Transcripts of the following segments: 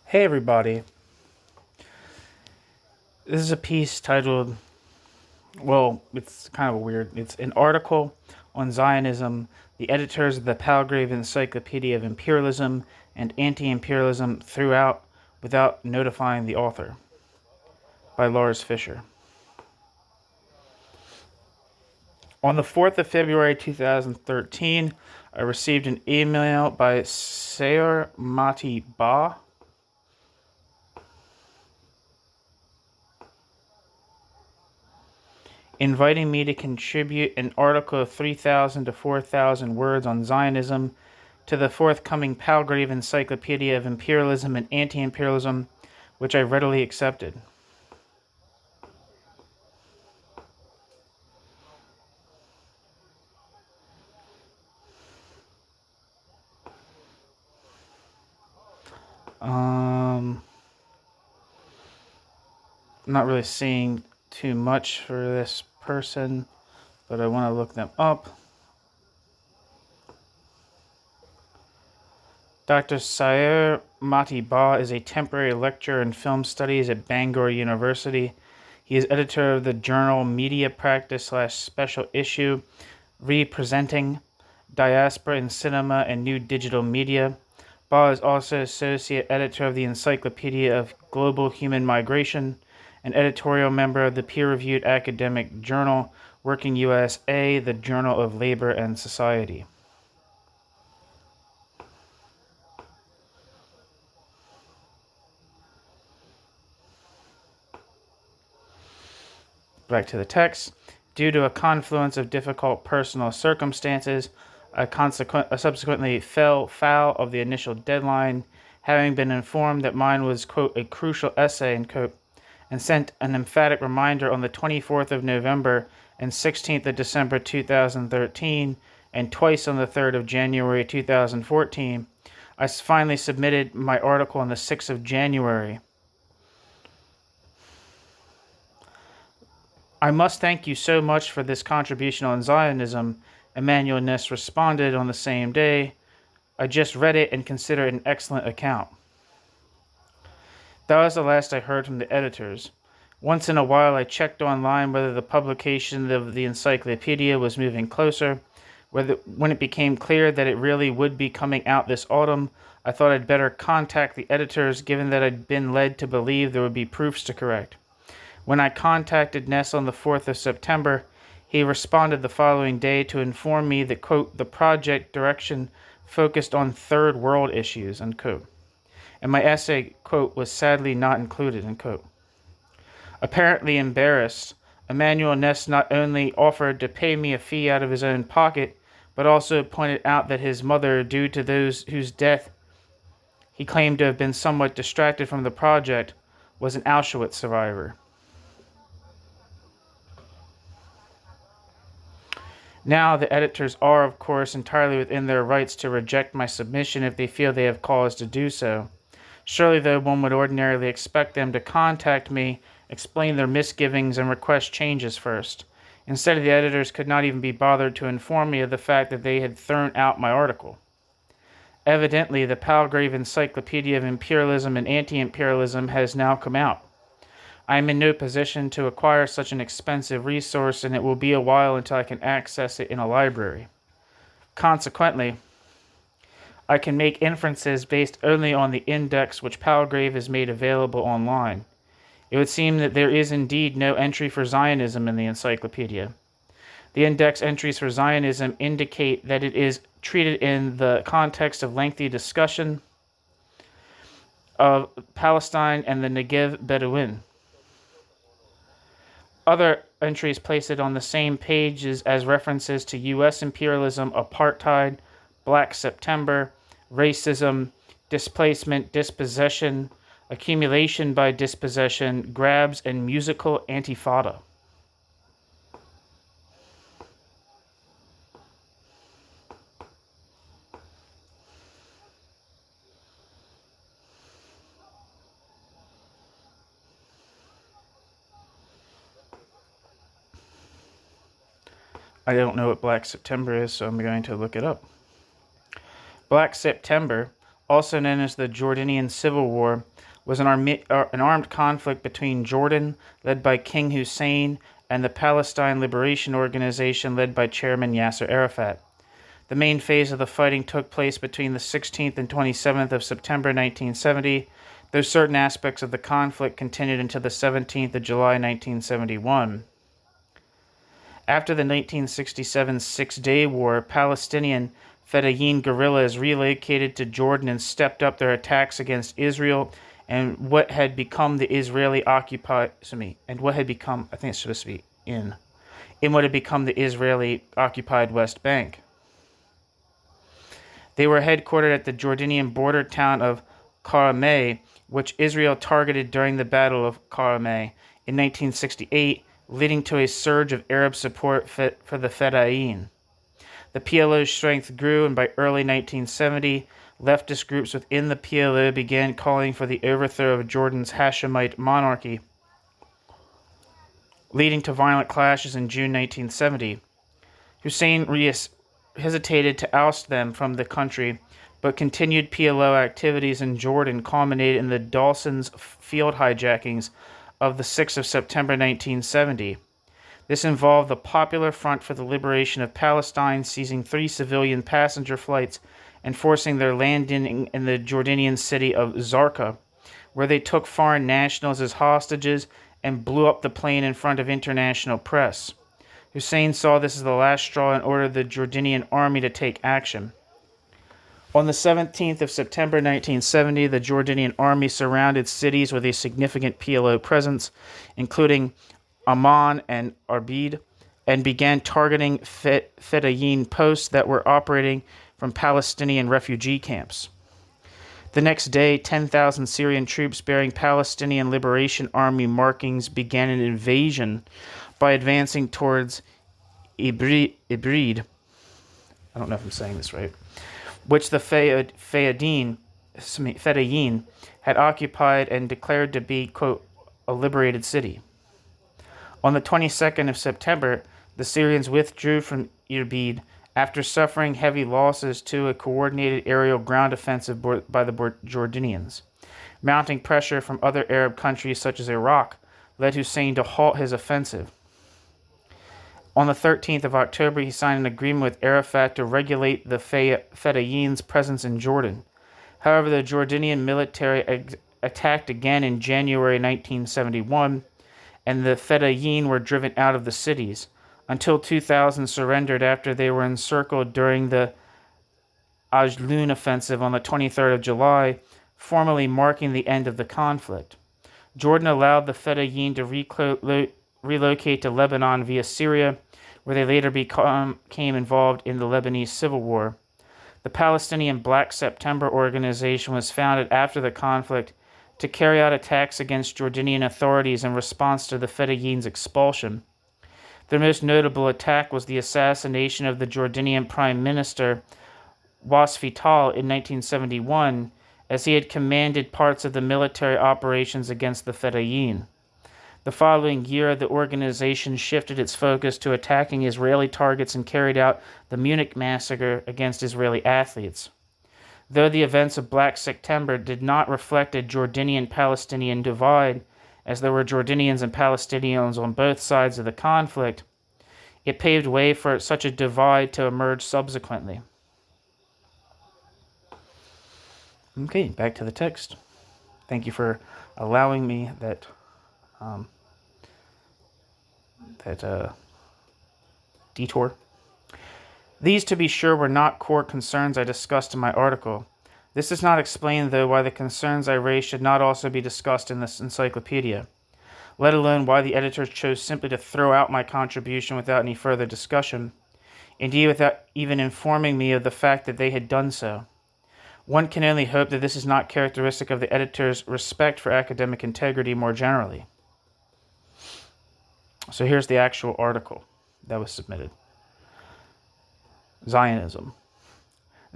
Hey everybody, this is a piece titled, it's kind of weird. It's an article on Zionism, the editors of the Palgrave Encyclopedia of Imperialism and Anti-Imperialism throughout without notifying the author, by Lars Fischer. On the 4th of February 2013, I received an email by Sayer Mati Ba, inviting me to contribute an article of 3,000 to 4,000 words on Zionism to the forthcoming Palgrave Encyclopedia of Imperialism and Anti-Imperialism, which I readily accepted. I'm not really seeing too much for this person, but I want to look them up. Dr. Sayer Mati Ba is a temporary lecturer in film studies at Bangor University. He is editor of the journal Media Practice / Special Issue, representing Diaspora in Cinema and New Digital Media. Ba is also associate editor of the Encyclopedia of Global Human Migration, an editorial member of the peer-reviewed academic journal Working USA, the Journal of Labor and Society. Back to the text. Due to a confluence of difficult personal circumstances, I subsequently fell foul of the initial deadline, having been informed that mine was, quote, a crucial essay, end quote, and sent an emphatic reminder on the 24th of November and 16th of December 2013, and twice on the 3rd of January 2014. I finally submitted my article on the 6th of January. I must thank you so much for this contribution on Zionism, Emmanuel Ness responded on the same day. I just read it and consider it an excellent account. That was the last I heard from the editors. Once in a while I checked online whether the publication of the encyclopedia was moving closer. When it became clear that it really would be coming out this autumn, I thought I'd better contact the editors, given that I'd been led to believe there would be proofs to correct. When I contacted Ness on the 4th of September, he responded the following day to inform me that, quote, the project direction focused on third world issues, unquote, and my essay, quote, was sadly not included, unquote. Apparently embarrassed, Emmanuel Ness not only offered to pay me a fee out of his own pocket, but also pointed out that his mother, due to those whose death he claimed to have been somewhat distracted from the project, was an Auschwitz survivor. Now, the editors are, of course, entirely within their rights to reject my submission if they feel they have cause to do so. Surely, though, one would ordinarily expect them to contact me, explain their misgivings, and request changes first. Instead, the editors could not even be bothered to inform me of the fact that they had thrown out my article. Evidently, the Palgrave Encyclopedia of Imperialism and Anti-Imperialism has now come out. I am in no position to acquire such an expensive resource, and it will be a while until I can access it in a library. Consequently, I can make inferences based only on the index which Palgrave has made available online. It would seem that there is indeed no entry for Zionism in the encyclopedia. The index entries for Zionism indicate that it is treated in the context of lengthy discussion of Palestine and the Negev Bedouin. Other entries place it on the same pages as references to U.S. imperialism, apartheid, Black September, racism, displacement, dispossession, accumulation by dispossession, grabs, and musical antifada. I don't know what Black September is, so I'm going to look it up. Black September, also known as the Jordanian Civil War, was an armed conflict between Jordan, led by King Hussein, and the Palestine Liberation Organization, led by Chairman Yasser Arafat. The main phase of the fighting took place between the 16th and 27th of September 1970, though certain aspects of the conflict continued until the 17th of July 1971. After the 1967 Six-Day War, Palestinian Fedayeen guerrillas relocated to Jordan and stepped up their attacks against Israel and what had become the Israeli occupied. And what had become, I think it's supposed to be in what had become the Israeli occupied West Bank. They were headquartered at the Jordanian border town of Karameh, which Israel targeted during the Battle of Karameh in 1968, leading to a surge of Arab support for the Fedayeen. The PLO's strength grew, and by early 1970, leftist groups within the PLO began calling for the overthrow of Jordan's Hashemite monarchy, leading to violent clashes in June 1970. Hussein hesitated to oust them from the country, but continued PLO activities in Jordan culminated in the Dawson's field hijackings of the 6th of September 1970. This involved the Popular Front for the Liberation of Palestine seizing 3 civilian passenger flights and forcing their landing in the Jordanian city of Zarqa, where they took foreign nationals as hostages and blew up the plane in front of international press. Hussein saw this as the last straw and ordered the Jordanian army to take action. On the 17th of September 1970, the Jordanian army surrounded cities with a significant PLO presence, including Amman and Arbid, and began targeting Fedayeen posts that were operating from Palestinian refugee camps. The next day, 10,000 Syrian troops bearing Palestinian Liberation Army markings began an invasion by advancing towards Ibrid, I don't know if I'm saying this right, which the Fedayeen had occupied and declared to be, quote, a liberated city. On the 22nd of September, the Syrians withdrew from Irbid after suffering heavy losses to a coordinated aerial ground offensive by the Jordanians. Mounting pressure from other Arab countries such as Iraq led Hussein to halt his offensive. On the 13th of October, he signed an agreement with Arafat to regulate the Fedayeen's presence in Jordan. However, the Jordanian military attacked again in January 1971, and the Fedayeen were driven out of the cities, until 2,000 surrendered after they were encircled during the Ajlun offensive on the 23rd of July, formally marking the end of the conflict. Jordan allowed the Fedayeen to relocate to Lebanon via Syria, where they later became involved in the Lebanese Civil War. The Palestinian Black September organization was founded after the conflict to carry out attacks against Jordanian authorities in response to the Fedayeen's expulsion. Their most notable attack was the assassination of the Jordanian Prime Minister Wasfi Tal in 1971, as he had commanded parts of the military operations against the Fedayeen. The following year, the organization shifted its focus to attacking Israeli targets and carried out the Munich massacre against Israeli athletes. Though the events of Black September did not reflect a Jordanian-Palestinian divide, as there were Jordanians and Palestinians on both sides of the conflict, it paved way for such a divide to emerge subsequently. Okay, back to the text. Thank you for allowing me that detour. These, to be sure, were not core concerns I discussed in my article. This does not explain, though, why the concerns I raised should not also be discussed in this encyclopedia, let alone why the editors chose simply to throw out my contribution without any further discussion, indeed without even informing me of the fact that they had done so. One can only hope that this is not characteristic of the editor's respect for academic integrity more generally. So here's the actual article that was submitted. Zionism.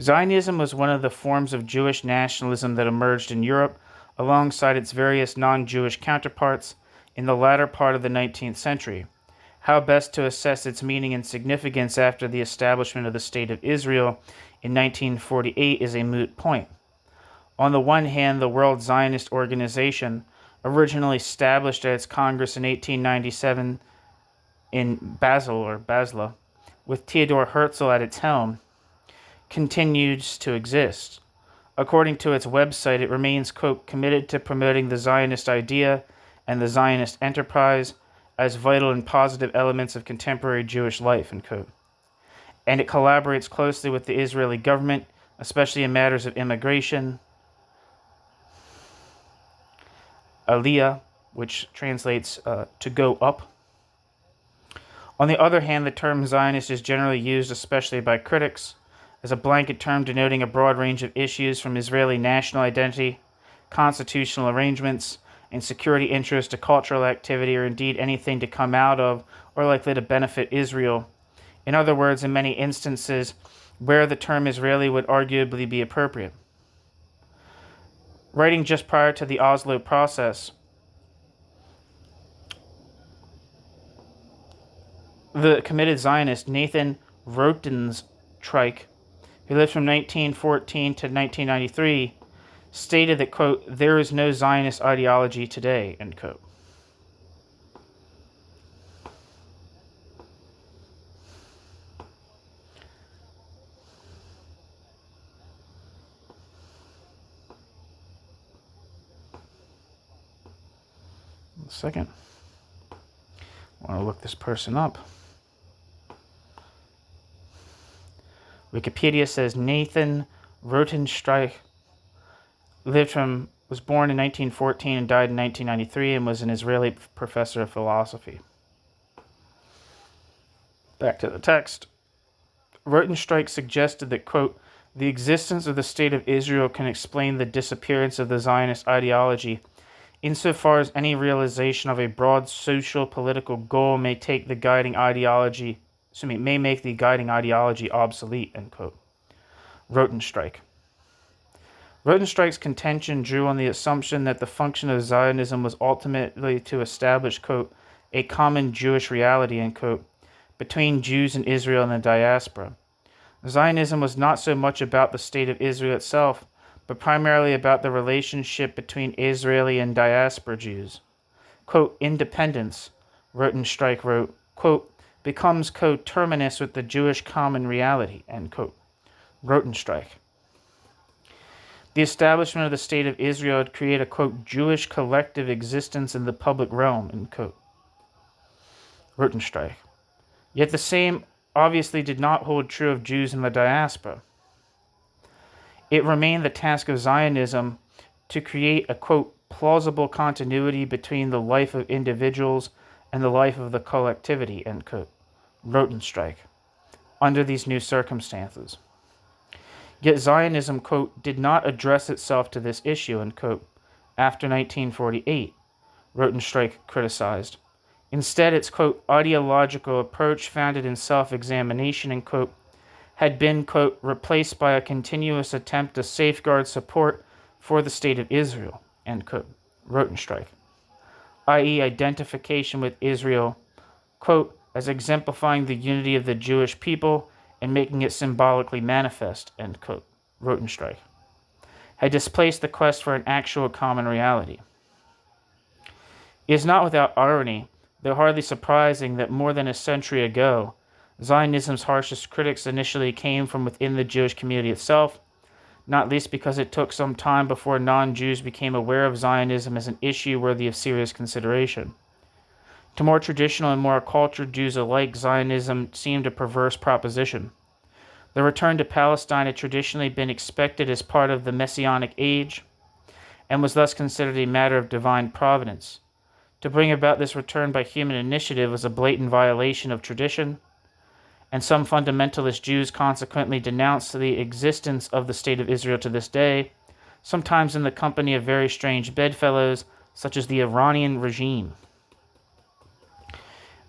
Zionism was one of the forms of Jewish nationalism that emerged in Europe alongside its various non-Jewish counterparts in the latter part of the 19th century. How best to assess its meaning and significance after the establishment of the State of Israel in 1948 is a moot point. On the one hand, the World Zionist Organization, originally established at its Congress in 1897 in Basel, with Theodor Herzl at its helm, continues to exist. According to its website, it remains, quote, committed to promoting the Zionist idea and the Zionist enterprise as vital and positive elements of contemporary Jewish life, end quote. And it collaborates closely with the Israeli government, especially in matters of immigration, Aliyah, which translates to go up. On the other hand, the term Zionist is generally used, especially by critics, as a blanket term denoting a broad range of issues from Israeli national identity, constitutional arrangements, and security interests to cultural activity, or indeed anything to come out of or likely to benefit Israel. In other words, in many instances where the term Israeli would arguably be appropriate. Writing just prior to the Oslo process, the committed Zionist Nathan Rothenstreich, who lived from 1914 to 1993, stated that, quote, there is no Zionist ideology today, end quote. A second. I want to look this person up. Wikipedia says Nathan Rothenstreich was born in 1914 and died in 1993 and was an Israeli professor of philosophy. Back to the text. Rothenstreich suggested that, quote, the existence of the State of Israel can explain the disappearance of the Zionist ideology, insofar as any realization of a broad social political goal may make the guiding ideology obsolete, end quote. Rothenstreich's contention drew on the assumption that the function of Zionism was ultimately to establish, quote, a common Jewish reality, end quote, between Jews in Israel and the diaspora. Zionism was not so much about the state of Israel itself, but primarily about the relationship between Israeli and diaspora Jews. Quote, independence, Rothenstreich wrote, quote, becomes coterminous with the Jewish common reality, end quote. Rothenstreich. The establishment of the State of Israel would create a, quote, Jewish collective existence in the public realm, end quote. Rothenstreich. Yet the same obviously did not hold true of Jews in the diaspora. It remained the task of Zionism to create a, quote, plausible continuity between the life of individuals and the life of the collectivity, end quote. Rothenstreich. Under these new circumstances. Yet Zionism, quote, did not address itself to this issue, end quote, after 1948, Rothenstreich criticized. Instead, its, quote, ideological approach founded in self-examination, end quote, had been, quote, replaced by a continuous attempt to safeguard support for the State of Israel, end quote, Rothenstreich, i.e. identification with Israel, quote, as exemplifying the unity of the Jewish people and making it symbolically manifest, end quote, Rothenstreich, had displaced the quest for an actual common reality. It is not without irony, though hardly surprising, that more than a century ago, Zionism's harshest critics initially came from within the Jewish community itself, not least because it took some time before non-Jews became aware of Zionism as an issue worthy of serious consideration. To more traditional and more acculturated Jews alike, Zionism seemed a perverse proposition. The return to Palestine had traditionally been expected as part of the Messianic age, and was thus considered a matter of divine providence. To bring about this return by human initiative was a blatant violation of tradition, and some fundamentalist Jews consequently denounced the existence of the State of Israel to this day, sometimes in the company of very strange bedfellows, such as the Iranian regime.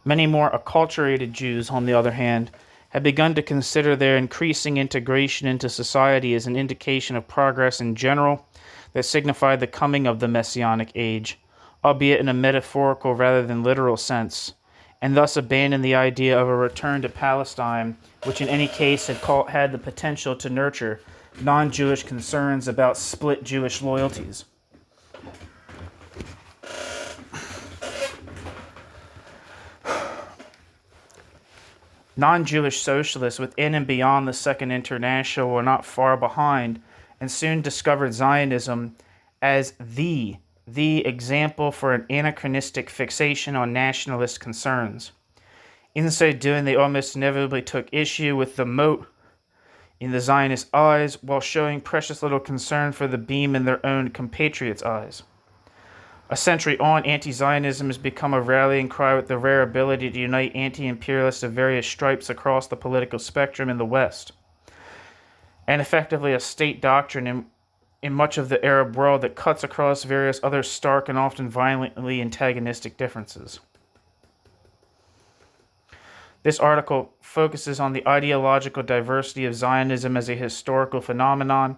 Many more acculturated Jews, on the other hand, had begun to consider their increasing integration into society as an indication of progress in general that signified the coming of the Messianic age, albeit in a metaphorical rather than literal sense, and thus abandoned the idea of a return to Palestine, which in any case had the potential to nurture non-Jewish concerns about split Jewish loyalties. Non-Jewish socialists within and beyond the Second International were not far behind and soon discovered Zionism as the example for an anachronistic fixation on nationalist concerns. In so doing, they almost inevitably took issue with the mote in the Zionist eyes while showing precious little concern for the beam in their own compatriots' eyes. A century on, anti-Zionism has become a rallying cry with the rare ability to unite anti-imperialists of various stripes across the political spectrum in the West, and effectively a state doctrine in much of the Arab world that cuts across various other stark and often violently antagonistic differences. This article focuses on the ideological diversity of Zionism as a historical phenomenon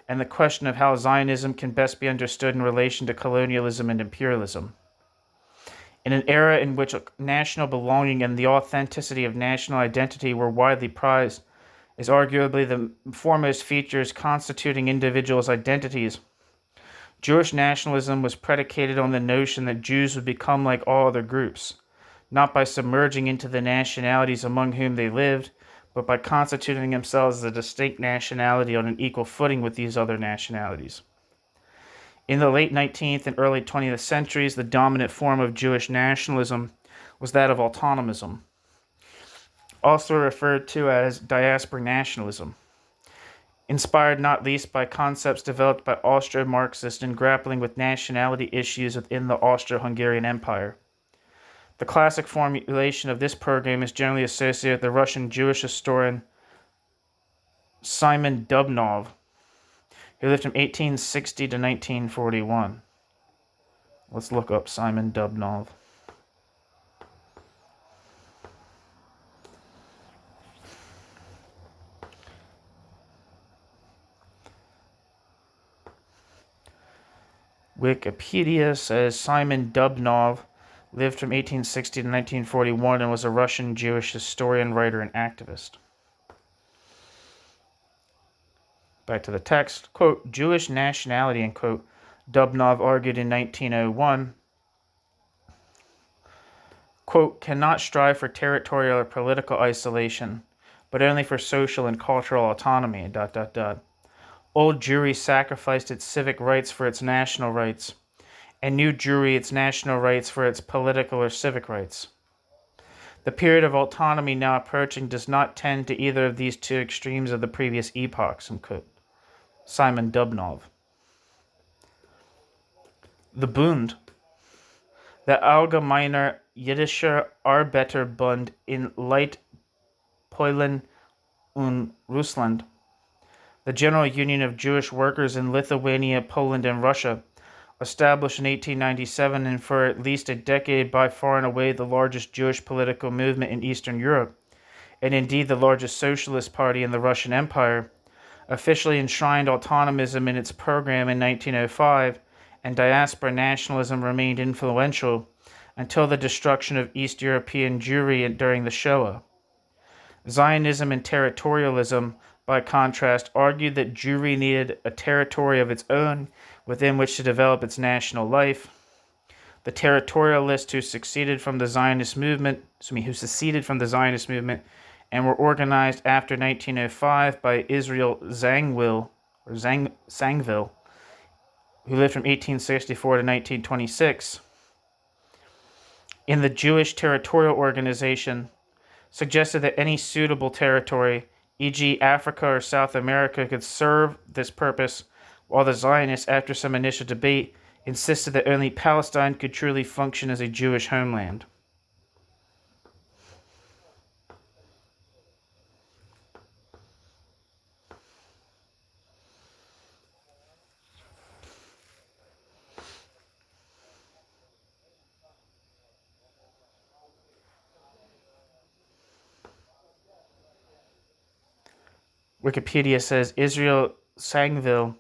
and the question of how Zionism can best be understood in relation to colonialism and imperialism. In an era in which national belonging and the authenticity of national identity were widely prized as arguably the foremost features constituting individuals' identities, Jewish nationalism was predicated on the notion that Jews would become like all other groups, not by submerging into the nationalities among whom they lived, but by constituting themselves as a distinct nationality on an equal footing with these other nationalities. In the late 19th and early 20th centuries, the dominant form of Jewish nationalism was that of autonomism, also referred to as diaspora nationalism, inspired not least by concepts developed by Austro-Marxists in grappling with nationality issues within the Austro-Hungarian Empire. The classic formulation of this program is generally associated with the Russian Jewish historian Simon Dubnov, who lived from 1860 to 1941. Let's look up Simon Dubnov. Wikipedia says Simon Dubnov lived from 1860 to 1941 and was a Russian Jewish historian, writer, and activist. Back to the text. Quote, Jewish nationality, end quote, Dubnov argued in 1901, quote, cannot strive for territorial or political isolation, but only for social and cultural autonomy, ... Old Jewry sacrificed its civic rights for its national rights, and new Jewry its national rights for its political or civic rights. The period of autonomy now approaching does not tend to either of these two extremes of the previous epochs, end quote. Simon Dubnov. The Bund, the Allgemeiner Jiddischer Arbeiterbund in Polen und Russland, the General Union of Jewish Workers in Lithuania, Poland, and Russia, established in 1897 and for at least a decade by far and away the largest Jewish political movement in Eastern Europe, and indeed the largest socialist party in the Russian Empire, officially enshrined autonomism in its program in 1905, and diaspora nationalism remained influential until the destruction of East European Jewry during the Shoah. Zionism and territorialism, by contrast, argued that Jewry needed a territory of its own within which to develop its national life. The territorialists who seceded from the Zionist movement and were organized after 1905 by Israel Zangwill, who lived from 1864 to 1926. In the Jewish Territorial Organization, suggested that any suitable territory, e.g. Africa or South America, could serve this purpose, while the Zionists, after some initial debate, insisted that only Palestine could truly function as a Jewish homeland. Wikipedia says Israel Zangwill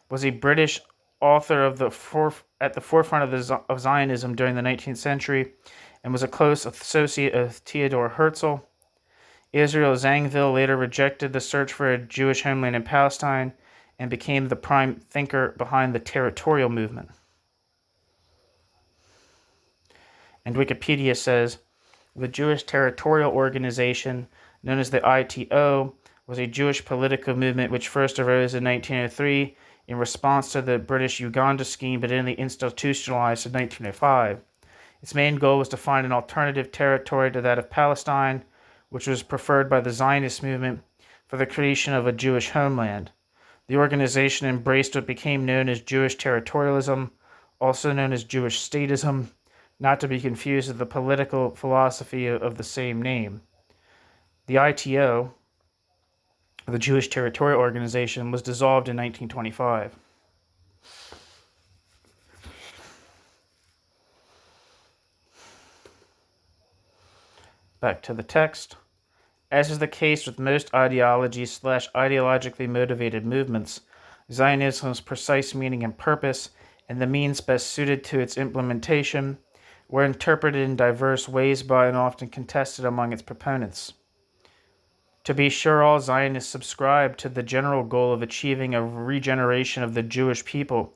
was a British author at the forefront of Zionism during the 19th century and was a close associate of Theodor Herzl. Israel Zangwill later rejected the search for a Jewish homeland in Palestine and became the prime thinker behind the territorial movement. And Wikipedia says, the Jewish Territorial Organization, known as the ITO, was a Jewish political movement which first arose in 1903 in response to the British Uganda scheme, but only institutionalized in 1905. Its main goal was to find an alternative territory to that of Palestine, which was preferred by the Zionist movement, for the creation of a Jewish homeland. The organization embraced what became known as Jewish territorialism, also known as Jewish statism, not to be confused with the political philosophy of the same name. The ITO, the Jewish Territorial Organization, was dissolved in 1925. Back to the text. As is the case with most ideology/ideologically motivated movements, Zionism's precise meaning and purpose, and the means best suited to its implementation, were interpreted in diverse ways by and often contested among its proponents. To be sure, all Zionists subscribe to the general goal of achieving a regeneration of the Jewish people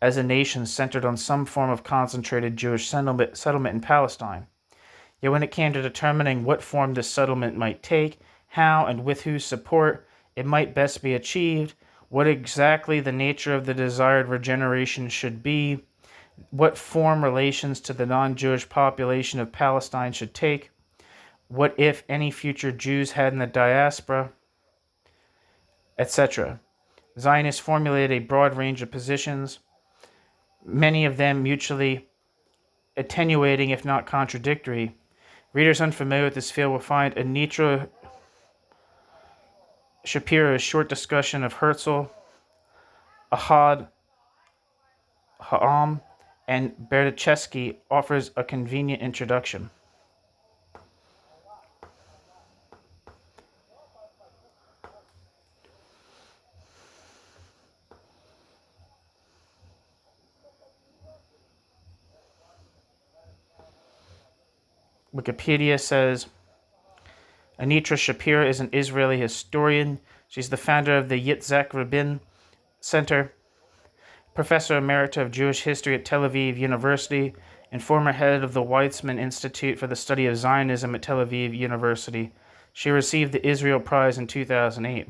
as a nation centered on some form of concentrated Jewish settlement in Palestine. Yet when it came to determining what form this settlement might take, how and with whose support it might best be achieved, what exactly the nature of the desired regeneration should be, what form relations to the non-Jewish population of Palestine should take, what if any future Jews had in the diaspora, etc. Zionists formulated a broad range of positions, many of them mutually attenuating if not contradictory. Readers unfamiliar with this field will find Anitra Shapiro's short discussion of Herzl, Ahad Ha'am, and Berdichevsky offers a convenient introduction. Wikipedia says, Anitra Shapiro is an Israeli historian. She's the founder of the Yitzhak Rabin Center, professor emerita of Jewish history at Tel Aviv University, and former head of the Weizmann Institute for the Study of Zionism at Tel Aviv University. She received the Israel Prize in 2008.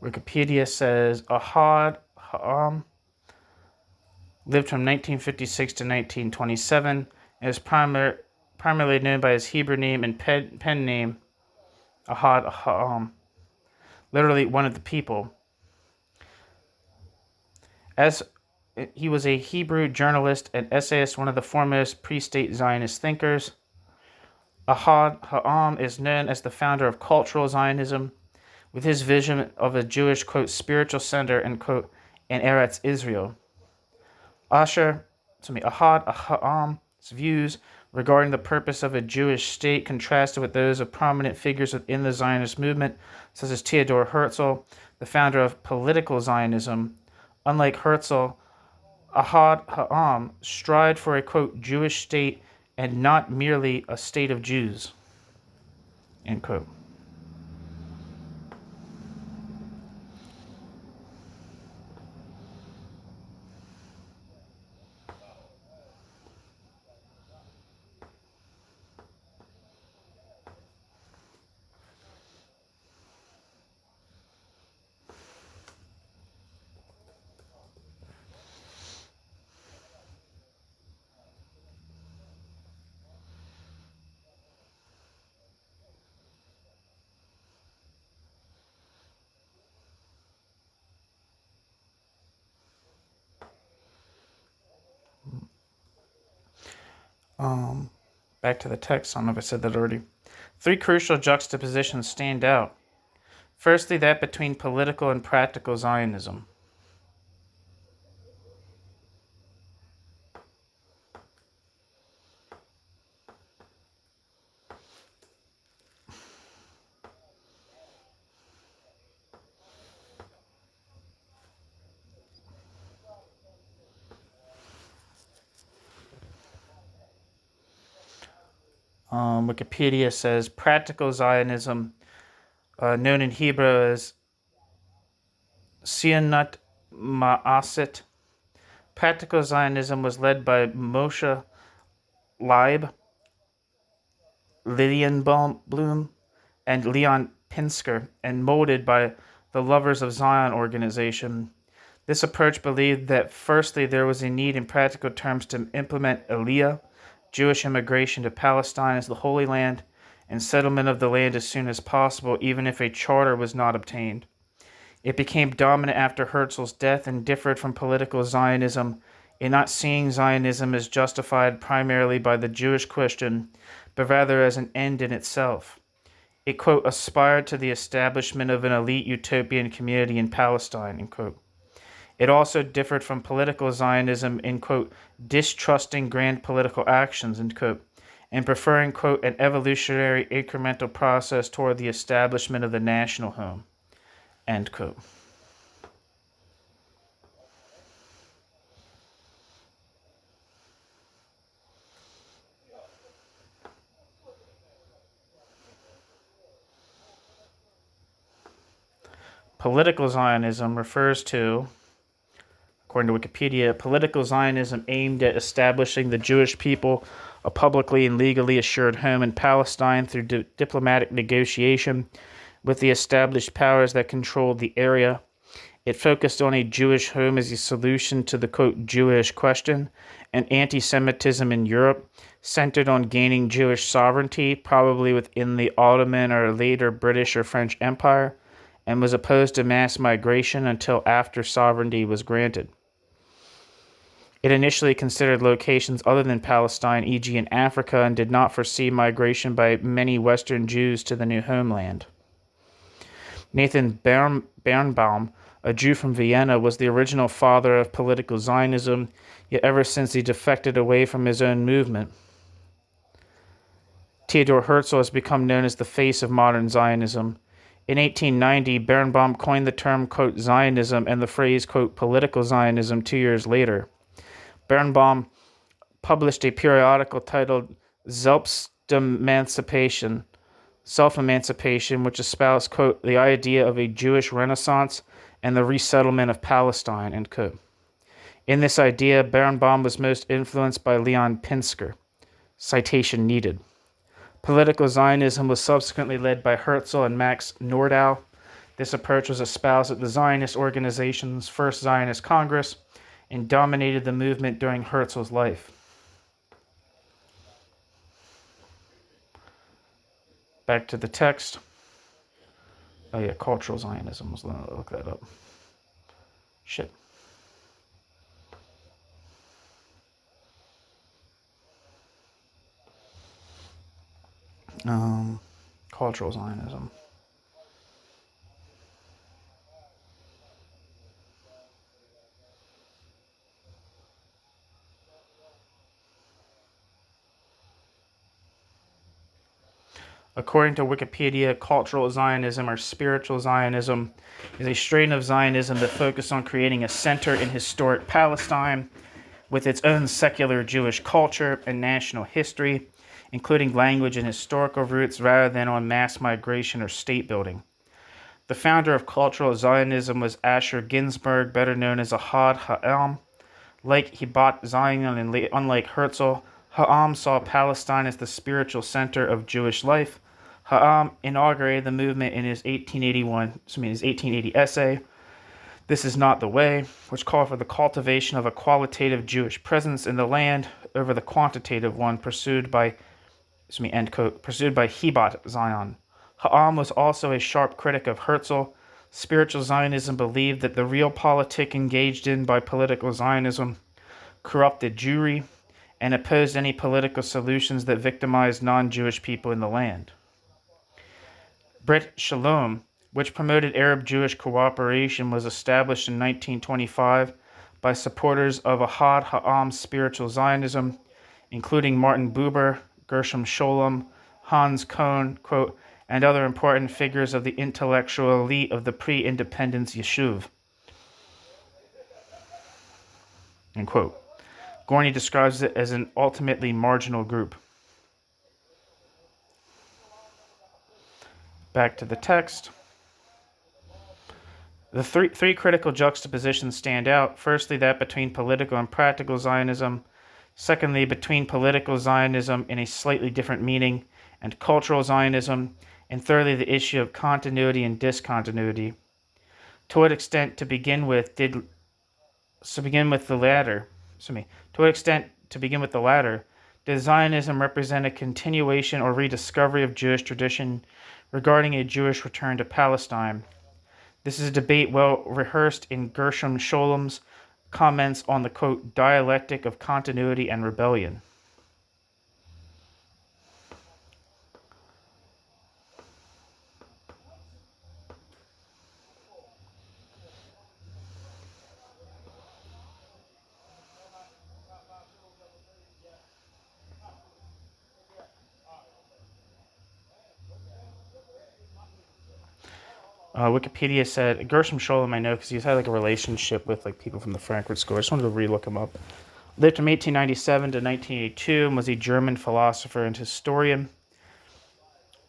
Wikipedia says Ahad Ha'am lived from 1956 to 1927 and is primarily known by his Hebrew name and pen name, Ahad Ha'am, literally one of the people. As he was a Hebrew journalist and essayist, one of the foremost pre-state Zionist thinkers. Ahad Ha'am is known as the founder of cultural Zionism, with his vision of a Jewish, quote, spiritual center, and, quote, in Eretz Israel. Ahad Ha'am's views regarding the purpose of a Jewish state contrasted with those of prominent figures within the Zionist movement, such as Theodor Herzl, the founder of political Zionism. Unlike Herzl, Ahad Ha'am strived for a, quote, Jewish state and not merely a state of Jews, end quote. Back to the text. I don't know if I said that already. Three crucial juxtapositions stand out. Firstly, that between political and practical Zionism. Wikipedia says practical Zionism, known in Hebrew as Sionut Ma'asit. Practical Zionism was led by Moshe Leib, Lillian Bloom, and Leon Pinsker, and molded by the Lovers of Zion organization. This approach believed that, firstly, there was a need in practical terms to implement Aliyah, Jewish immigration to Palestine as the Holy Land, and settlement of the land as soon as possible, even if a charter was not obtained. It became dominant after Herzl's death and differed from political Zionism in not seeing Zionism as justified primarily by the Jewish question, but rather as an end in itself. It, quote, aspired to the establishment of an elite utopian community in Palestine, end quote. It also differed from political Zionism in, quote, distrusting grand political actions, end quote, and preferring, quote, an evolutionary incremental process toward the establishment of the national home, end quote. Political Zionism refers to, according to Wikipedia, political Zionism aimed at establishing the Jewish people a publicly and legally assured home in Palestine through diplomatic negotiation with the established powers that controlled the area. It focused on a Jewish home as a solution to the, quote, Jewish question, and anti-Semitism in Europe, centered on gaining Jewish sovereignty, probably within the Ottoman or later British or French Empire, and was opposed to mass migration until after sovereignty was granted. It initially considered locations other than Palestine, e.g. in Africa, and did not foresee migration by many Western Jews to the new homeland. Nathan Birnbaum, a Jew from Vienna, was the original father of political Zionism, yet ever since he defected away from his own movement. Theodor Herzl has become known as the face of modern Zionism. In 1890, Birnbaum coined the term, quote, Zionism and the phrase, quote, political Zionism 2 years later. Birnbaum published a periodical titled Selbstemancipation, Self-Emancipation, which espoused, quote, the idea of a Jewish Renaissance and the resettlement of Palestine, end quote. In this idea, Birnbaum was most influenced by Leon Pinsker. Citation needed. Political Zionism was subsequently led by Herzl and Max Nordau. This approach was espoused at the Zionist organization's First Zionist Congress and dominated the movement during Herzl's life. Back to the text. Oh yeah, cultural Zionism. Let's look that up. Shit. Cultural Zionism. According to Wikipedia, cultural Zionism or spiritual Zionism is a strain of Zionism that focuses on creating a center in historic Palestine with its own secular Jewish culture and national history, including language and historical roots, rather than on mass migration or state building. The founder of cultural Zionism was Asher Ginsburg, better known as Ahad Ha'am. Like Hebat Zion and unlike Herzl, Ha'am saw Palestine as the spiritual center of Jewish life. Ha'am inaugurated the movement in his 1880 essay, This Is Not the Way, which called for the cultivation of a qualitative Jewish presence in the land over the quantitative one pursued by Hebat Zion. Ha'am was also a sharp critic of Herzl. Spiritual Zionism believed that the real politic engaged in by political Zionism corrupted Jewry and opposed any political solutions that victimized non-Jewish people in the land. Brit Shalom, which promoted Arab-Jewish cooperation, was established in 1925 by supporters of Ahad Ha'am spiritual Zionism, including Martin Buber, Gershom Scholem, Hans Kohn, quote, and other important figures of the intellectual elite of the pre-independence Yeshuv. End quote. Gorney describes it as an ultimately marginal group. Back to the text. The three critical juxtapositions stand out. Firstly, that between political and practical Zionism. Secondly, between political Zionism in a slightly different meaning and cultural Zionism. And thirdly, the issue of continuity and discontinuity. To what extent, to begin with the latter, does Zionism represent a continuation or rediscovery of Jewish tradition regarding a Jewish return to Palestine? This is a debate well rehearsed in Gershom Scholem's comments on the, quote, dialectic of continuity and rebellion. Wikipedia said Gershom Scholem, I know because he's had like a relationship with like people from the Frankfurt School. I just wanted to re-look him up. Lived from 1897 to 1982 and was a German philosopher and historian.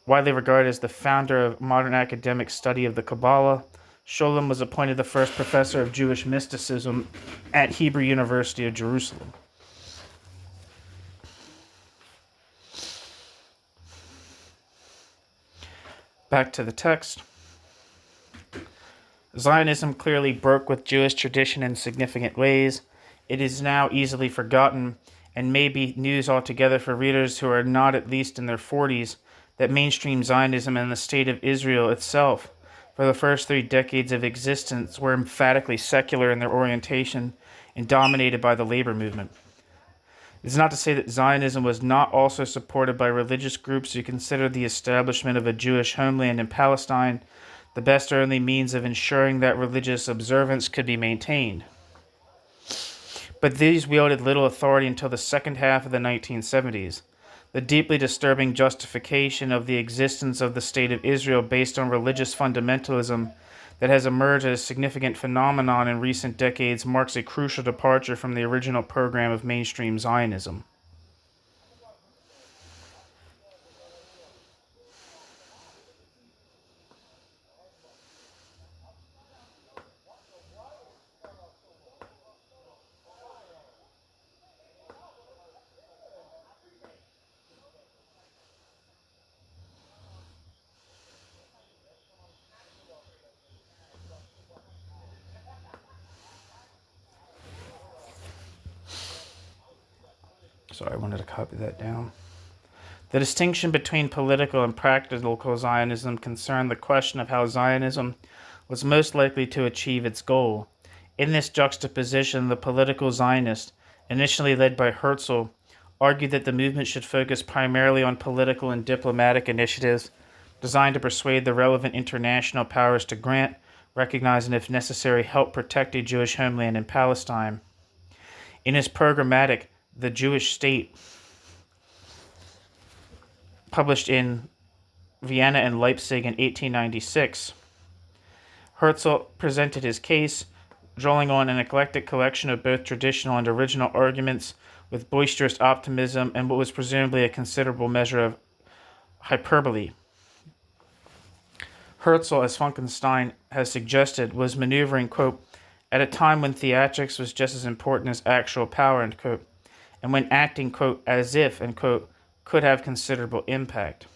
Widely regarded as the founder of modern academic study of the Kabbalah, Scholem was appointed the first professor of Jewish mysticism at Hebrew University of Jerusalem. Back to the text. Zionism clearly broke with Jewish tradition in significant ways. It is now easily forgotten and may be news altogether for readers who are not at least in their 40s that mainstream Zionism and the State of Israel itself, for the first 3 decades of existence, were emphatically secular in their orientation and dominated by the labor movement. It is not to say that Zionism was not also supported by religious groups who considered the establishment of a Jewish homeland in Palestine the best or only means of ensuring that religious observance could be maintained. But these wielded little authority until the second half of the 1970s. The deeply disturbing justification of the existence of the State of Israel based on religious fundamentalism that has emerged as a significant phenomenon in recent decades marks a crucial departure from the original program of mainstream Zionism. Sorry, I wanted to copy that down. The distinction between political and practical Zionism concerned the question of how Zionism was most likely to achieve its goal. In this juxtaposition, the political Zionist, initially led by Herzl, argued that the movement should focus primarily on political and diplomatic initiatives designed to persuade the relevant international powers to grant, recognize, and if necessary, help protect a Jewish homeland in Palestine. In his programmatic, The Jewish State, published in Vienna and Leipzig in 1896, Herzl presented his case, drawing on an eclectic collection of both traditional and original arguments with boisterous optimism and what was presumably a considerable measure of hyperbole. Herzl, as Funkenstein has suggested, was maneuvering, quote, at a time when theatrics was just as important as actual power, end quote, and when acting, quote, as if, end quote, could have considerable impact.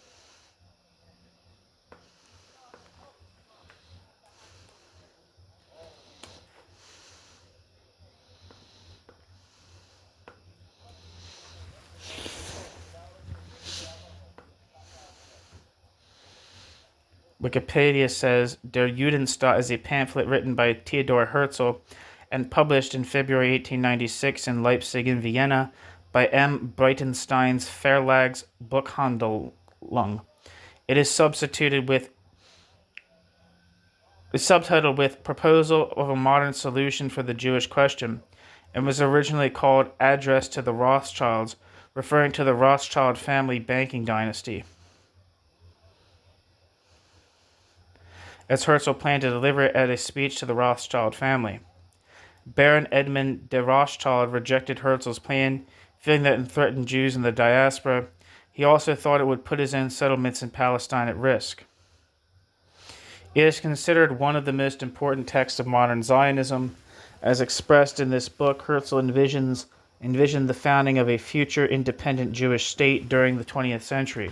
Wikipedia says Der Judenstaat is a pamphlet written by Theodor Herzl and published in February 1896 in Leipzig and Vienna by M. Breitenstein's Verlags Buchhandlung. It is subtitled with Proposal of a Modern Solution for the Jewish Question, and was originally called Address to the Rothschilds, referring to the Rothschild family banking dynasty, as Herzl planned to deliver it at a speech to the Rothschild family. Baron Edmund de Rothschild rejected Herzl's plan, feeling that it threatened Jews in the diaspora. He also thought it would put his own settlements in Palestine at risk. It is considered one of the most important texts of modern Zionism. As expressed in this book, Herzl envisioned the founding of a future independent Jewish state during the 20th century.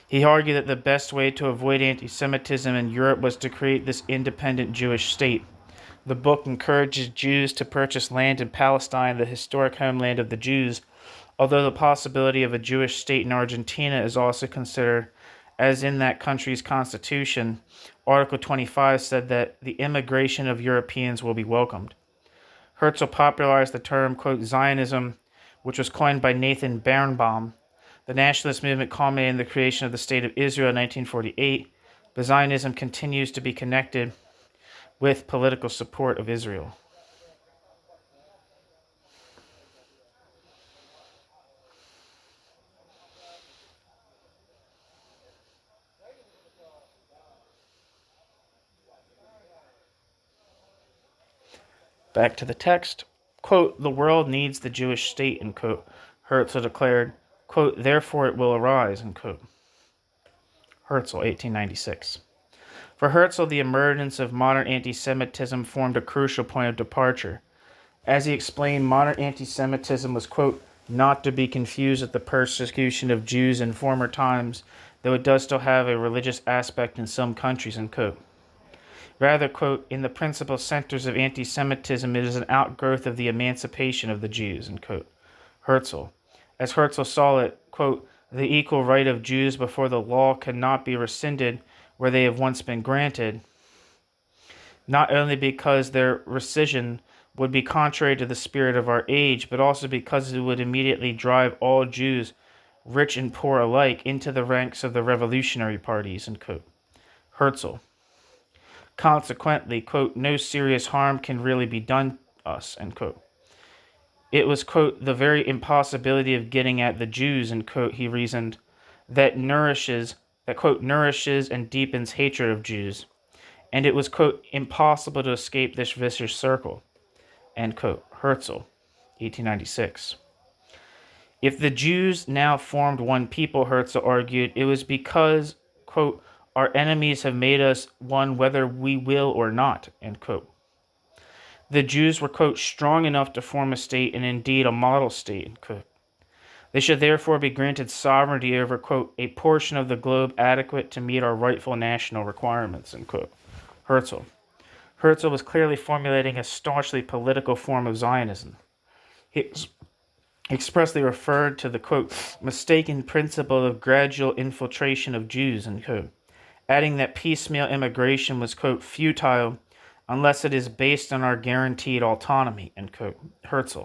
He argued that the best way to avoid anti-Semitism in Europe was to create this independent Jewish state. The book encourages Jews to purchase land in Palestine, the historic homeland of the Jews, although the possibility of a Jewish state in Argentina is also considered, as in that country's constitution. Article 25 said that the immigration of Europeans will be welcomed. Herzl popularized the term, quote, Zionism, which was coined by Nathan Birnbaum. The nationalist movement culminated in the creation of the State of Israel in 1948, but Zionism continues to be connected with political support of Israel. Back to the text. Quote, the world needs the Jewish state, end quote. Herzl declared, quote, therefore it will arise, end quote. Herzl, 1896. For Herzl, the emergence of modern anti-Semitism formed a crucial point of departure. As he explained, modern anti-Semitism was, quote, not to be confused with the persecution of Jews in former times, though it does still have a religious aspect in some countries, end quote. Rather, quote, in the principal centers of anti-Semitism, it is an outgrowth of the emancipation of the Jews, end quote. Herzl. As Herzl saw it, quote, the equal right of Jews before the law cannot be rescinded where they have once been granted, not only because their rescission would be contrary to the spirit of our age, but also because it would immediately drive all Jews, rich and poor alike, into the ranks of the revolutionary parties, end quote. Herzl. Consequently, quote, no serious harm can really be done us, end quote. It was, quote, the very impossibility of getting at the Jews, end quote, he reasoned, that quote, nourishes and deepens hatred of Jews. And it was, quote, impossible to escape this vicious circle, end quote. Herzl, 1896. If the Jews now formed one people, Herzl argued, it was because, quote, our enemies have made us one whether we will or not, end quote. The Jews were, quote, strong enough to form a state, and indeed a model state, end quote. They should therefore be granted sovereignty over, quote, a portion of the globe adequate to meet our rightful national requirements, end quote. Herzl. Herzl was clearly formulating a staunchly political form of Zionism. He expressly referred to the, quote, mistaken principle of gradual infiltration of Jews, end quote, adding that piecemeal immigration was, quote, futile unless it is based on our guaranteed autonomy, end quote. Herzl.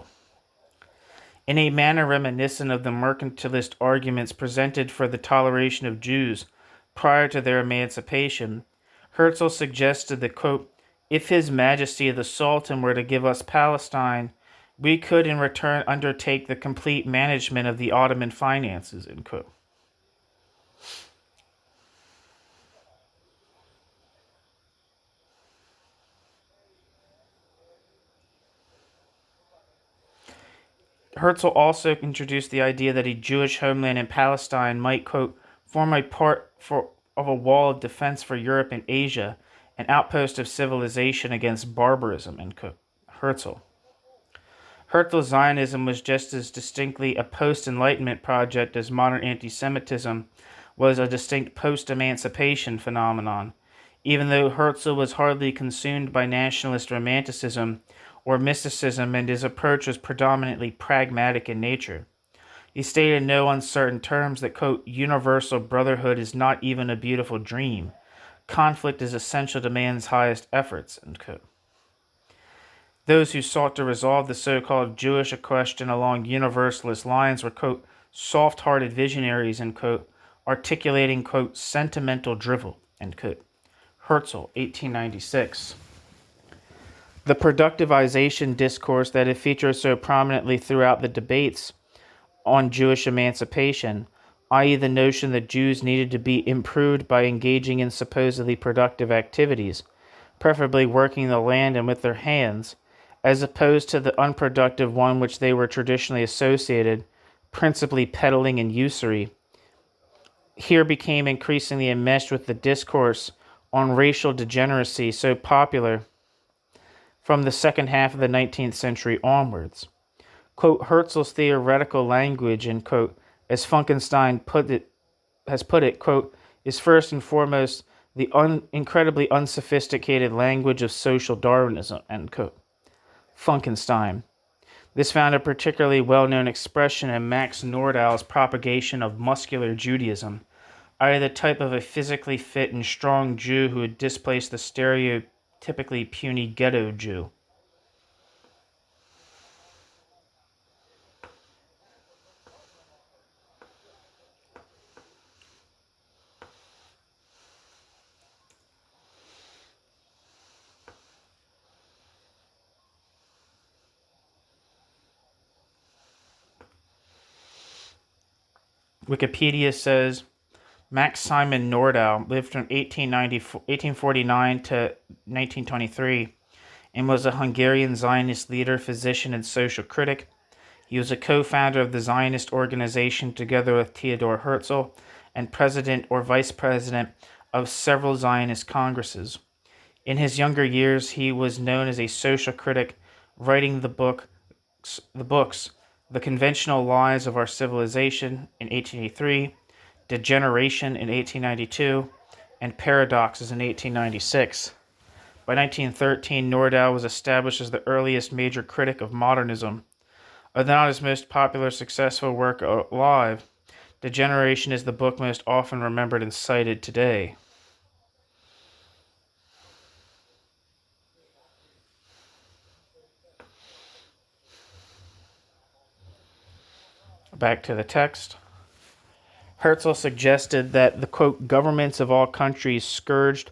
In a manner reminiscent of the mercantilist arguments presented for the toleration of Jews prior to their emancipation, Herzl suggested that, quote, if His Majesty the Sultan were to give us Palestine, we could in return undertake the complete management of the Ottoman finances, end quote. Herzl also introduced the idea that a Jewish homeland in Palestine might, quote, form a part of a wall of defense for Europe and Asia, an outpost of civilization against barbarism, end quote. Herzl. Herzl's Zionism was just as distinctly a post-Enlightenment project as modern anti-Semitism was a distinct post-emancipation phenomenon. Even though Herzl was hardly consumed by nationalist romanticism or mysticism, and his approach was predominantly pragmatic in nature. He stated in no uncertain terms that, quote, universal brotherhood is not even a beautiful dream. Conflict is essential to man's highest efforts, end quote. Those who sought to resolve the so-called Jewish question along universalist lines were, quote, soft-hearted visionaries, end quote, articulating, quote, sentimental drivel, end quote. Herzl, 1896. The productivization discourse that had featured so prominently throughout the debates on Jewish emancipation, i.e. the notion that Jews needed to be improved by engaging in supposedly productive activities, preferably working the land and with their hands, as opposed to the unproductive one which they were traditionally associated, principally peddling and usury, here became increasingly enmeshed with the discourse on racial degeneracy so popular from the second half of the 19th century onwards. Quote, Herzl's theoretical language, and quote, as Funkenstein has put it, quote, is first and foremost the incredibly unsophisticated language of social Darwinism, end quote. Funkenstein. This found a particularly well-known expression in Max Nordau's propagation of muscular Judaism, i.e. the type of a physically fit and strong Jew who had displaced the stereotypically puny ghetto Jew. Wikipedia says Max Simon Nordau lived from 1849 to 1923 and was a Hungarian Zionist leader, physician, and social critic. He was a co-founder of the Zionist organization together with Theodor Herzl and president or vice president of several Zionist congresses. In his younger years, he was known as a social critic, writing the books The Conventional Lies of Our Civilization in 1883, Degeneration in 1892, and Paradoxes in 1896. By 1913, Nordau was established as the earliest major critic of modernism. Although not his most popular successful work alive, Degeneration is the book most often remembered and cited today. Back to the text. Herzl suggested that the, quote, governments of all countries scourged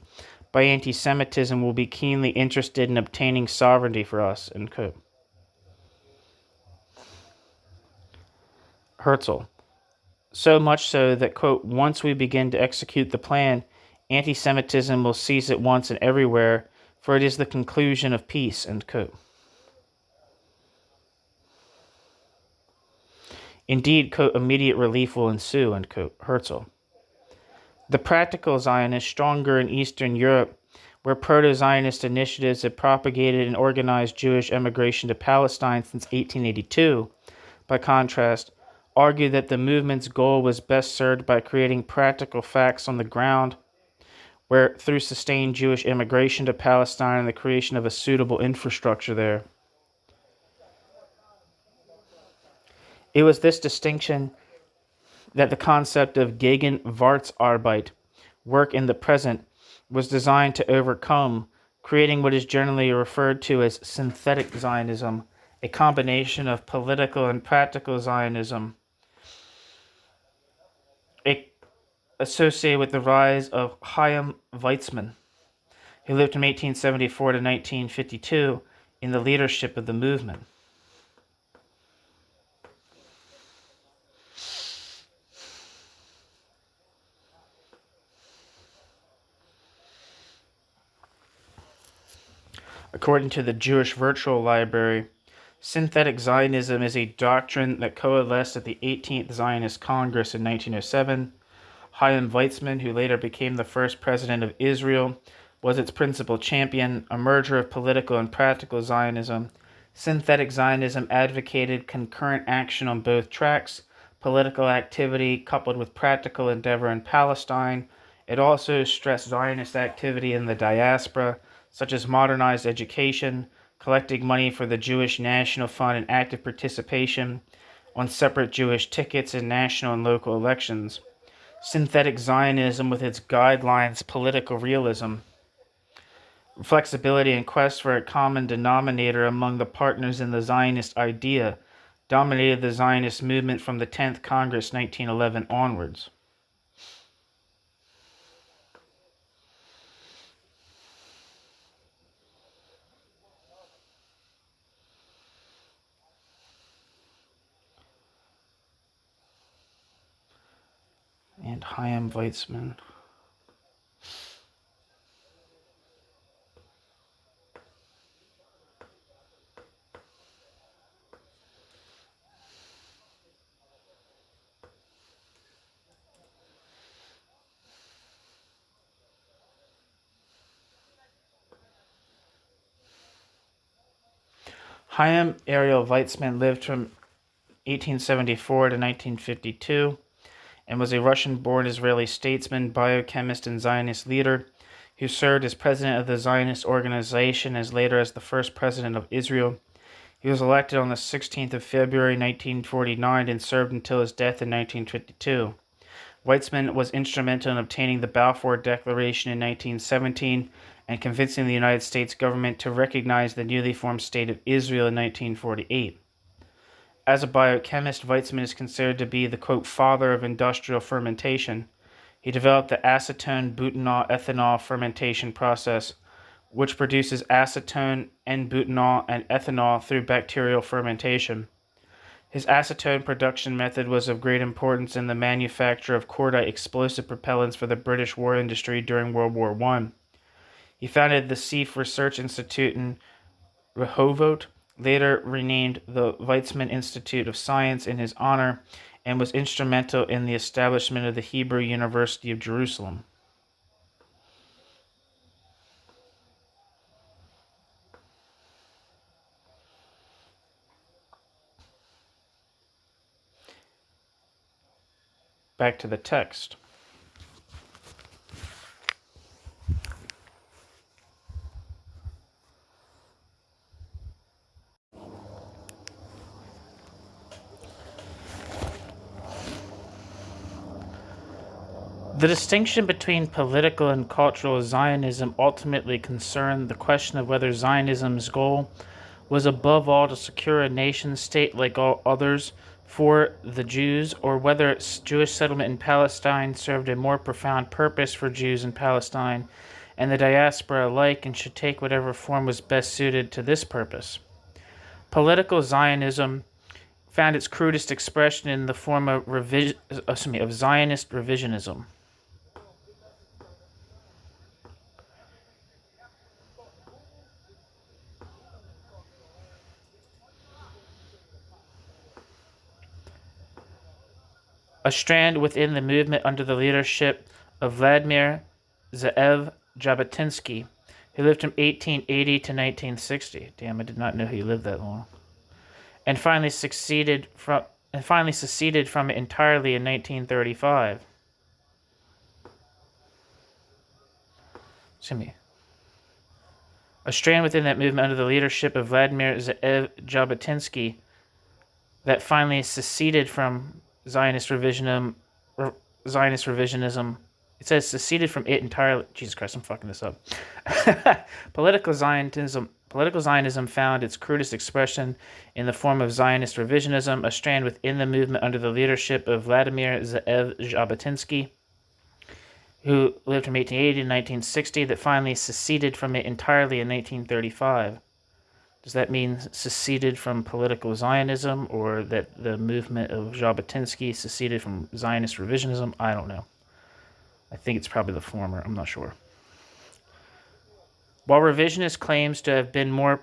by anti-Semitism will be keenly interested in obtaining sovereignty for us, end quote. Herzl. So much so that, quote, once we begin to execute the plan, anti-Semitism will cease at once and everywhere, for it is the conclusion of peace, end quote. Indeed, quote, immediate relief will ensue, end quote. Herzl. The practical Zionists, stronger in Eastern Europe, where proto-Zionist initiatives had propagated and organized Jewish emigration to Palestine since 1882, by contrast, argued that the movement's goal was best served by creating practical facts on the ground, where through sustained Jewish immigration to Palestine and the creation of a suitable infrastructure there. It was this distinction that the concept of Gegenwartsarbeit, work in the present, was designed to overcome, creating what is generally referred to as synthetic Zionism, a combination of political and practical Zionism, associated with the rise of Chaim Weizmann, who lived from 1874 to 1952 in the leadership of the movement. According to the Jewish Virtual Library, synthetic Zionism is a doctrine that coalesced at the 18th Zionist Congress in 1907. Chaim Weizmann, who later became the first president of Israel, was its principal champion, a merger of political and practical Zionism. Synthetic Zionism advocated concurrent action on both tracks, political activity coupled with practical endeavor in Palestine. It also stressed Zionist activity in the diaspora, such as modernized education, collecting money for the Jewish National Fund, and active participation on separate Jewish tickets in national and local elections. Synthetic Zionism, with its guidelines, political realism, flexibility and quest for a common denominator among the partners in the Zionist idea dominated the Zionist movement from the 10th Congress 1911 onwards. And Chaim Weizmann. Chaim Ariel Weizmann lived from 1874 to 1952 and was a Russian-born Israeli statesman, biochemist, and Zionist leader who served as president of the Zionist organization as later as the first president of Israel. He was elected on the 16th of February 1949 and served until his death in 1952. Weizmann was instrumental in obtaining the Balfour Declaration in 1917 and convincing the United States government to recognize the newly formed State of Israel in 1948. As a biochemist, Weizmann is considered to be the, quote, father of industrial fermentation. He developed the acetone-butanol-ethanol fermentation process, which produces acetone, N-butanol, and ethanol through bacterial fermentation. His acetone production method was of great importance in the manufacture of cordite explosive propellants for the British war industry during World War I. He founded the Seif Research Institute in Rehovot, later renamed the Weizmann Institute of Science in his honor, and was instrumental in the establishment of the Hebrew University of Jerusalem. Back to the text. The distinction between political and cultural Zionism ultimately concerned the question of whether Zionism's goal was above all to secure a nation-state like all others for the Jews, or whether its Jewish settlement in Palestine served a more profound purpose for Jews in Palestine and the diaspora alike and should take whatever form was best suited to this purpose. Political Zionism found its crudest expression in the form of Zionist revisionism. A strand within the movement under the leadership of Vladimir Zeev Jabotinsky, who lived from 1880 to 1960. Damn, I did not know he lived that long. And finally seceded from it entirely in 1935. A strand within that movement under the leadership of Vladimir Zeev Jabotinsky that finally seceded from Zionist revisionism. It says seceded from it entirely. Jesus Christ, I'm fucking this up. Political Zionism found its crudest expression in the form of Zionist revisionism, a strand within the movement under the leadership of Vladimir Zeev Jabotinsky, who lived from 1880 to 1960, that finally seceded from it entirely in 1935. Does that mean seceded from political Zionism, or that the movement of Jabotinsky seceded from Zionist revisionism? I don't know. I think it's probably the former. I'm not sure. While revisionist claims to have been more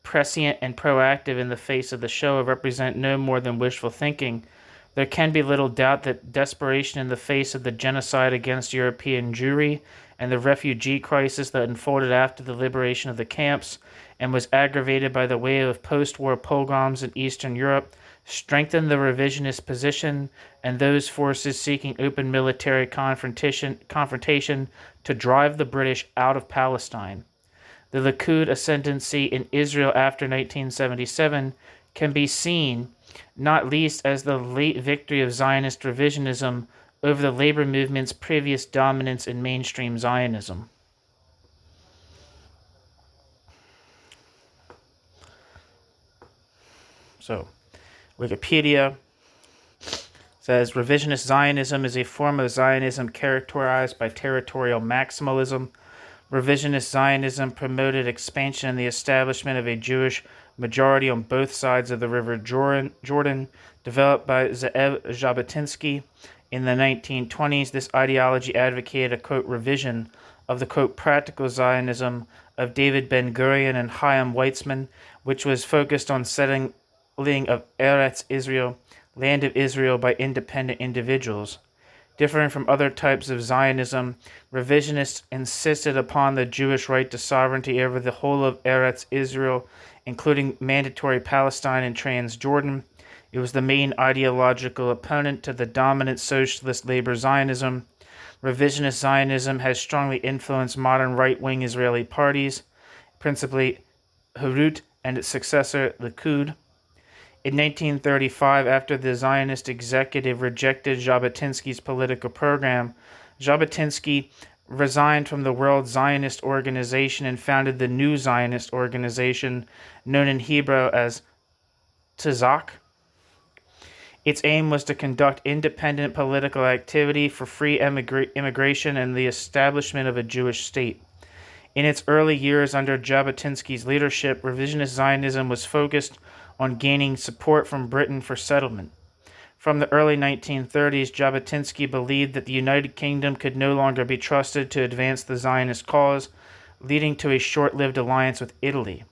prescient and proactive in the face of the Shoah represent no more than wishful thinking, there can be little doubt that desperation in the face of the genocide against European Jewry and the refugee crisis that unfolded after the liberation of the camps and was aggravated by the wave of post-war pogroms in Eastern Europe strengthened the revisionist position and those forces seeking open military confrontation to drive the British out of Palestine. The Likud ascendancy in Israel after 1977 can be seen not least as the late victory of Zionist revisionism over the labor movement's previous dominance in mainstream Zionism. So, Wikipedia says revisionist Zionism is a form of Zionism characterized by territorial maximalism. Revisionist Zionism promoted expansion and the establishment of a Jewish majority on both sides of the River Jordan, developed by Ze'ev Jabotinsky in the 1920s. This ideology advocated a, quote, revision of the, quote, practical Zionism of David Ben-Gurion and Chaim Weizmann, which was focused on settling of Eretz Israel, land of Israel, by independent individuals. Differing from other types of Zionism, revisionists insisted upon the Jewish right to sovereignty over the whole of Eretz Israel, including mandatory Palestine and Transjordan. It was the main ideological opponent to the dominant socialist labor Zionism. Revisionist Zionism has strongly influenced modern right-wing Israeli parties, principally Herut and its successor Likud. In 1935, after the Zionist executive rejected Jabotinsky's political program, Jabotinsky resigned from the World Zionist Organization and founded the New Zionist Organization, known in Hebrew as Tzach. Its aim was to conduct independent political activity for free immigration and the establishment of a Jewish state. In its early years under Jabotinsky's leadership, revisionist Zionism was focused on gaining support from Britain for settlement. From the early 1930s, Jabotinsky believed that the United Kingdom could no longer be trusted to advance the Zionist cause, leading to a short-lived alliance with Italy.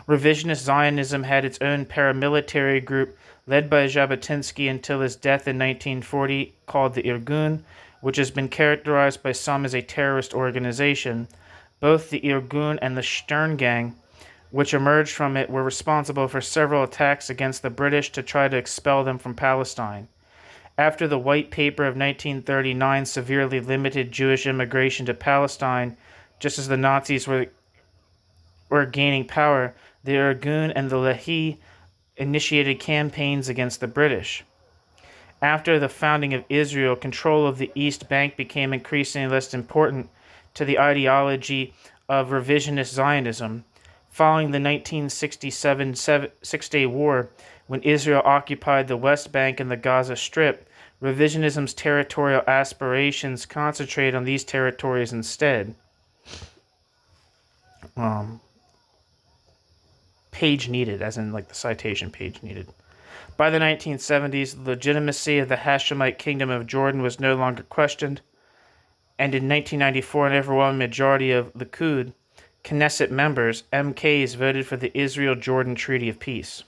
Revisionist Zionism had its own paramilitary group led by Jabotinsky until his death in 1940, called the Irgun, which has been characterized by some as a terrorist organization. Both the Irgun and the Stern Gang, which emerged from it, were responsible for several attacks against the British to try to expel them from Palestine. After the White Paper of 1939 severely limited Jewish immigration to Palestine, just as the Nazis were gaining power, the Irgun and the Lehi initiated campaigns against the British. After the founding of Israel, control of the East Bank became increasingly less important to the ideology of revisionist Zionism. Following the 1967 Six-Day War, when Israel occupied the West Bank and the Gaza Strip, revisionism's territorial aspirations concentrated on these territories instead. Page needed, as in like the citation page needed. By the 1970s, the legitimacy of the Hashemite Kingdom of Jordan was no longer questioned, and in 1994, an overwhelming majority of Likud Knesset members, MKs, voted for the Israel-Jordan Treaty of Peace.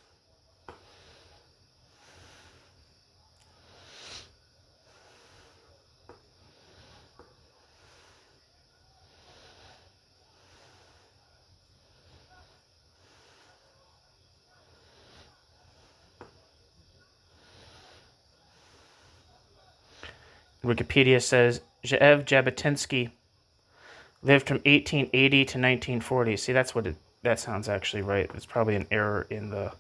Wikipedia says Ze'ev Jabotinsky lived from 1880 to 1940. See, that sounds actually right. It's probably an error in the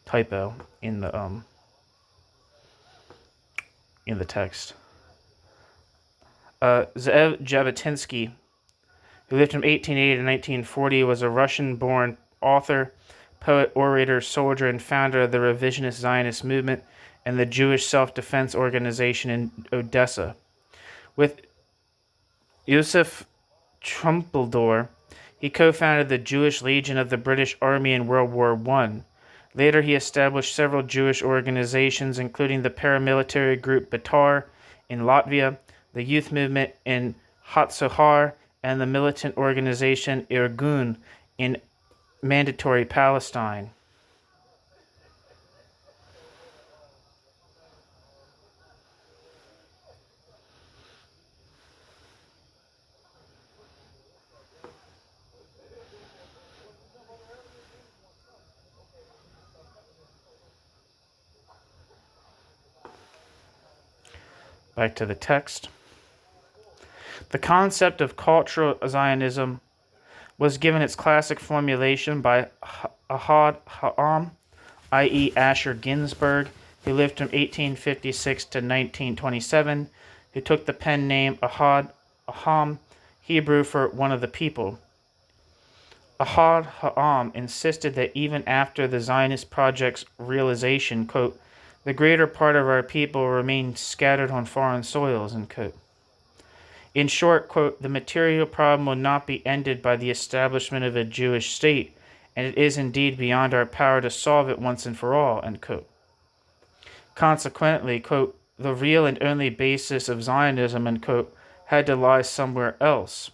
typo in the text. Ze'ev Jabotinsky, who lived from 1880 to 1940, was a Russian-born author, poet, orator, soldier, and founder of the revisionist Zionist movement and the Jewish self-defense organization in Odessa. With Yosef Trumpeldor, he co-founded the Jewish Legion of the British Army in World War I. Later, he established several Jewish organizations, including the paramilitary group Betar in Latvia, the youth movement in Hatzohar, and the militant organization Irgun in Mandatory Palestine. Back to the text. The concept of cultural Zionism was given its classic formulation by Ahad Ha'am, i.e. Asher Ginsburg, who lived from 1856 to 1927, who took the pen name Ahad Aham, Hebrew for one of the people. Ahad Ha'am insisted that even after the Zionist project's realization, quote, the greater part of our people remained scattered on foreign soils, end quote. In short, quote, the material problem will not be ended by the establishment of a Jewish state, and it is indeed beyond our power to solve it once and for all, end quote. Consequently, quote, the real and only basis of Zionism, end quote, had to lie somewhere else.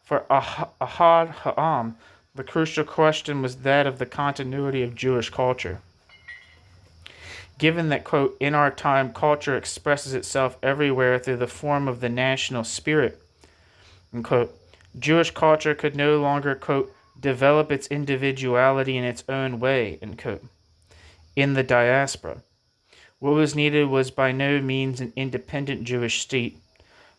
For Ahad Ha'am, the crucial question was that of the continuity of Jewish culture. Given that, quote, in our time, culture expresses itself everywhere through the form of the national spirit, end quote, Jewish culture could no longer, quote, develop its individuality in its own way, end quote, in the diaspora. What was needed was by no means an independent Jewish state,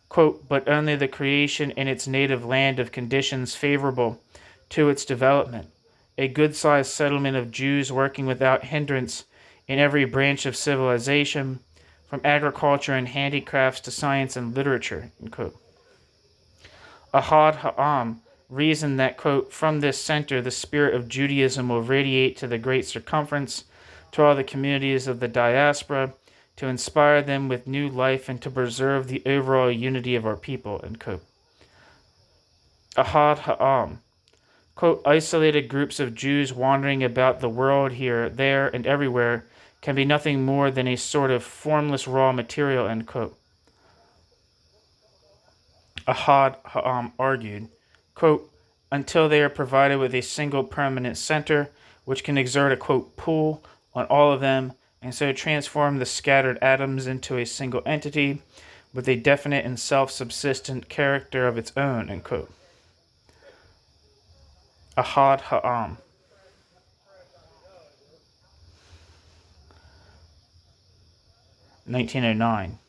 quote, but only the creation in its native land of conditions favorable to its development, a good-sized settlement of Jews working without hindrance in every branch of civilization, from agriculture and handicrafts to science and literature, end quote. Ahad Ha'am reasoned that, quote, from this center the spirit of Judaism will radiate to the great circumference, to all the communities of the diaspora, to inspire them with new life and to preserve the overall unity of our people, end quote. Ahad Ha'am, quote, isolated groups of Jews wandering about the world here, there, and everywhere can be nothing more than a sort of formless raw material, end quote. Ahad Ha'am argued, quote, until they are provided with a single permanent center which can exert a, quote, pull on all of them and so transform the scattered atoms into a single entity with a definite and self-subsistent character of its own, end quote. Ahad Ha'am. (1909).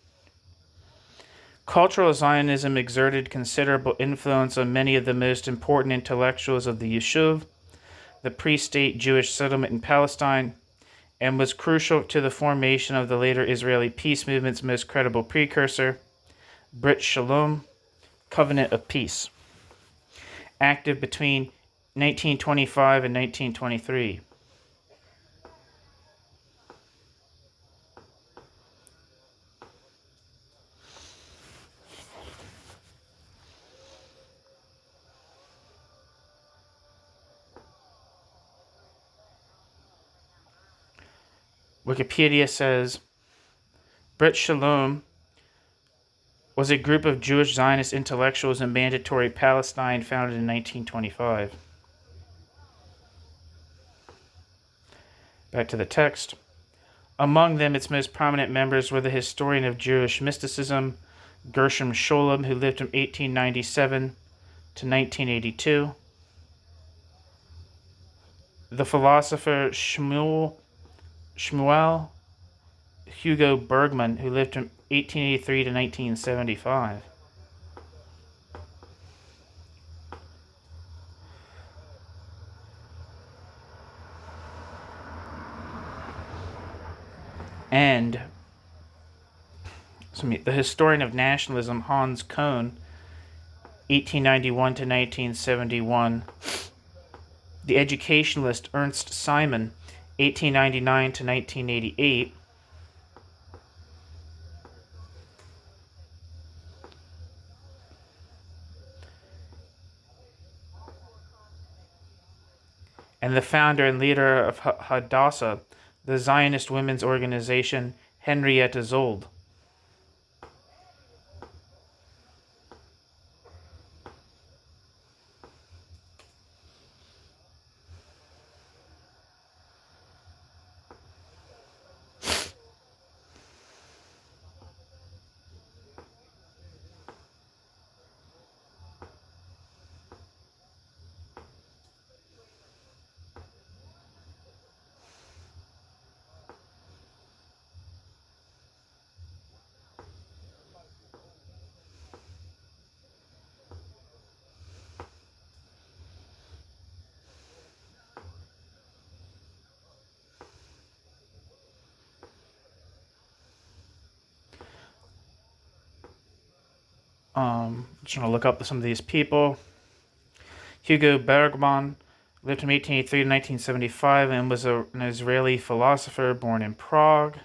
Cultural Zionism exerted considerable influence on many of the most important intellectuals of the Yishuv, the pre-state Jewish settlement in Palestine, and was crucial to the formation of the later Israeli peace movement's most credible precursor, Brit Shalom, Covenant of Peace, active between 1925 and 1923. Wikipedia says, Brit Shalom was a group of Jewish Zionist intellectuals in Mandatory Palestine founded in 1925. Back to the text. Among them, its most prominent members were the historian of Jewish mysticism, Gershom Scholem, who lived from 1897 to 1982, the philosopher Shmuel Hugo Bergman, who lived from 1883 to 1975. And the historian of nationalism, Hans Kohn, 1891 to 1971. The educationalist Ernst Simon, 1899 to 1988. And the founder and leader of Hadassah, the Zionist women's organization, Henrietta Zold. Just going to look up some of these people. Hugo Bergman, lived from 1883 to 1975 and was an Israeli philosopher born in Prague.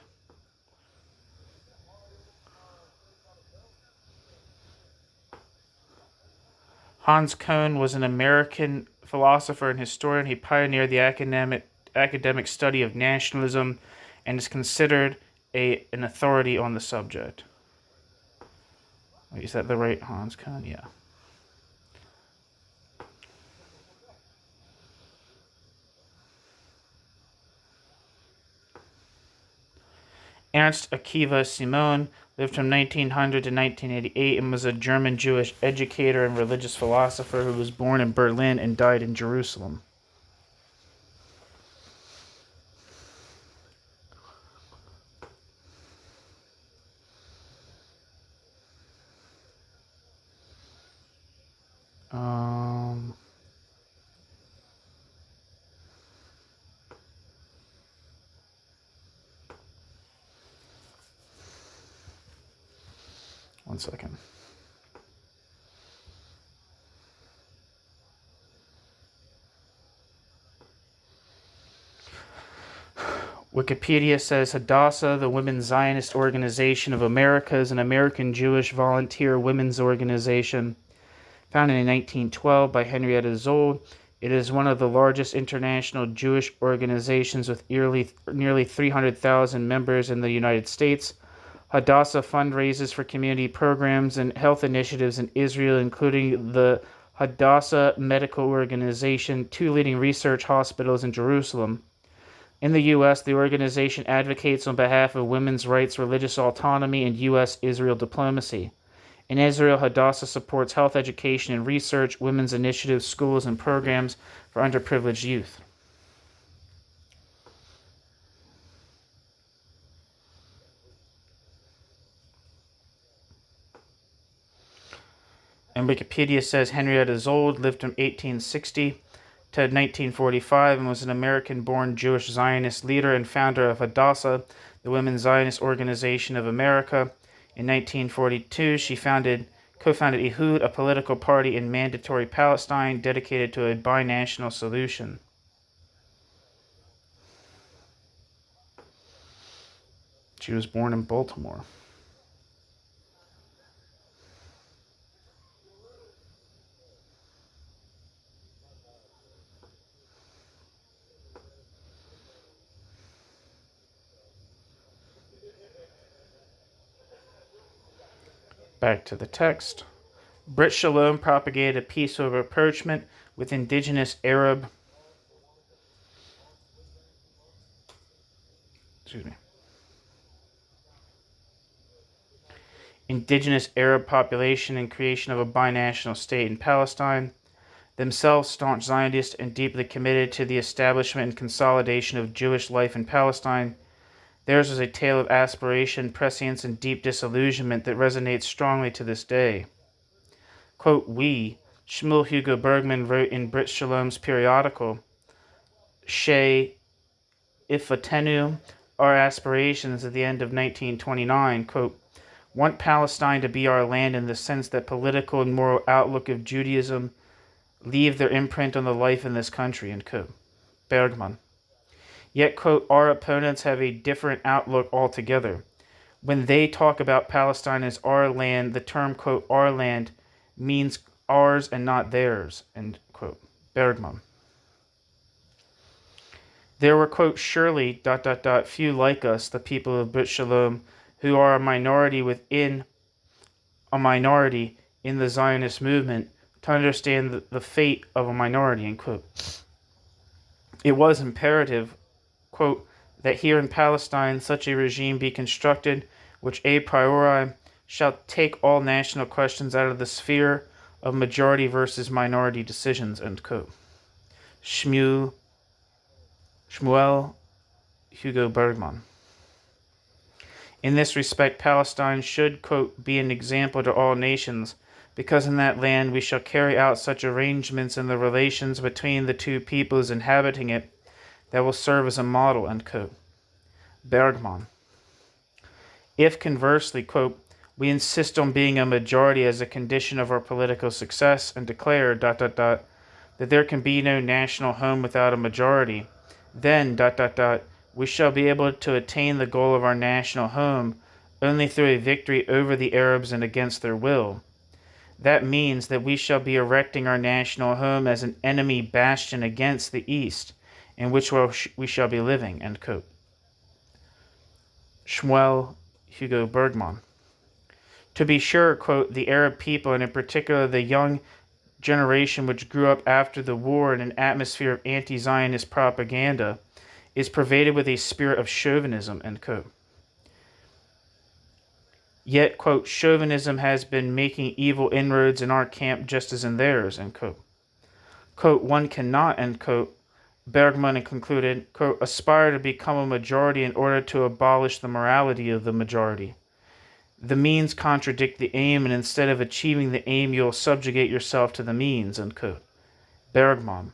Hans Kohn was an American philosopher and historian. He pioneered the academic study of nationalism and is considered an authority on the subject. Wait, is that the right Hans Kohn? Yeah. Ernst Akiva Simon lived from 1900 to 1988 and was a German Jewish educator and religious philosopher who was born in Berlin and died in Jerusalem. One second. Wikipedia says Hadassah, the Women's Zionist Organization of America, is an American Jewish volunteer women's organization founded in 1912 by Henrietta Zold. It is one of the largest international Jewish organizations with nearly 300,000 members in the United States. Hadassah fundraises for community programs and health initiatives in Israel, including the Hadassah Medical Organization, 2 leading research hospitals in Jerusalem. In the U.S., the organization advocates on behalf of women's rights, religious autonomy, and U.S.-Israel diplomacy. In Israel, Hadassah supports health education and research, women's initiatives, schools, and programs for underprivileged youth. And Wikipedia says Henrietta Zold lived from 1860 to 1945 and was an American-born Jewish Zionist leader and founder of Hadassah, the Women's Zionist Organization of America. In 1942, she co-founded Ehud, a political party in Mandatory Palestine dedicated to a binational solution. She was born in Baltimore. Back to the text. Brit Shalom propagated a peaceful rapprochement with indigenous Arab population and creation of a binational state in Palestine. Themselves staunch Zionists and deeply committed to the establishment and consolidation of Jewish life in Palestine, theirs was a tale of aspiration, prescience, and deep disillusionment that resonates strongly to this day. Quote, Shmuel Hugo Bergman wrote in Brit Shalom's periodical, She Ifatenu, our aspirations at the end of 1929, quote, want Palestine to be our land in the sense that political and moral outlook of Judaism leave their imprint on the life in this country, end quote. Bergman. Yet, quote, our opponents have a different outlook altogether. When they talk about Palestine as our land, the term, quote, our land means ours and not theirs, end quote. Bergman. There were, quote, surely, few like us, the people of Brit Shalom, who are a minority within a minority in the Zionist movement, to understand the fate of a minority, end quote. It was imperative, quote, that here in Palestine such a regime be constructed which a priori shall take all national questions out of the sphere of majority versus minority decisions, end quote. Shmuel Hugo Bergman. In this respect, Palestine should, quote, be an example to all nations, because in that land we shall carry out such arrangements in the relations between the two peoples inhabiting it that will serve as a model, end quote. Bergman. If conversely, quote, we insist on being a majority as a condition of our political success and declare, that there can be no national home without a majority, then, we shall be able to attain the goal of our national home only through a victory over the Arabs and against their will. That means that we shall be erecting our national home as an enemy bastion against the East, in which we shall be living, end quote. Shmuel Hugo Bergman. To be sure, quote, the Arab people, and in particular the young generation which grew up after the war in an atmosphere of anti-Zionist propaganda, is pervaded with a spirit of chauvinism, end quote. Yet, quote, chauvinism has been making evil inroads in our camp just as in theirs, end quote. Quote, one cannot, end quote, Bergman concluded, quote, aspire to become a majority in order to abolish the morality of the majority. The means contradict the aim, and instead of achieving the aim, you'll subjugate yourself to the means, end quote. Bergman.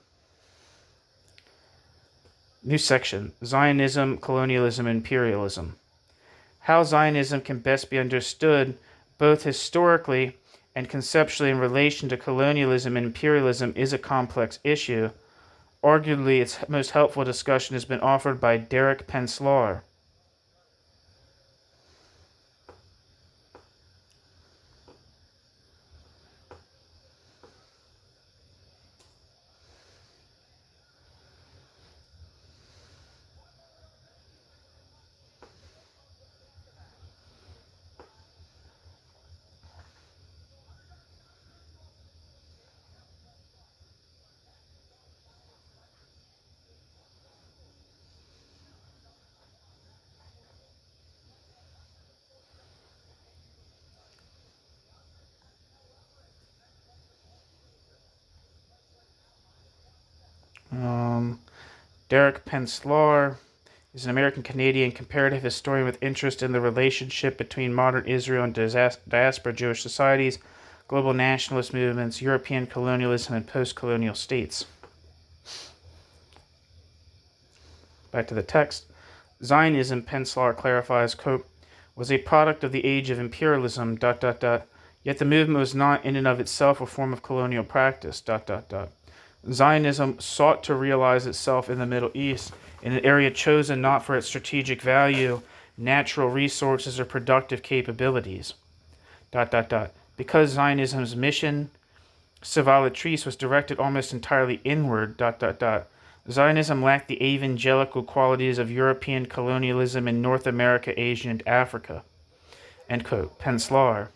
New section, Zionism, Colonialism, Imperialism. How Zionism can best be understood, both historically and conceptually in relation to colonialism and imperialism, is a complex issue. Arguably, its most helpful discussion has been offered by Derek Penslar. Derek Penslar is an American-Canadian comparative historian with interest in the relationship between modern Israel and diaspora Jewish societies, global nationalist movements, European colonialism, and post-colonial states. Back to the text. Zionism, Penslar clarifies, quote, was a product of the age of imperialism, yet the movement was not in and of itself a form of colonial practice, Zionism sought to realize itself in the Middle East, in an area chosen not for its strategic value, natural resources, or productive capabilities. Because Zionism's mission, Savalatrice, was directed almost entirely inward, Zionism lacked the evangelical qualities of European colonialism in North America, Asia, and Africa. End quote. Penslar.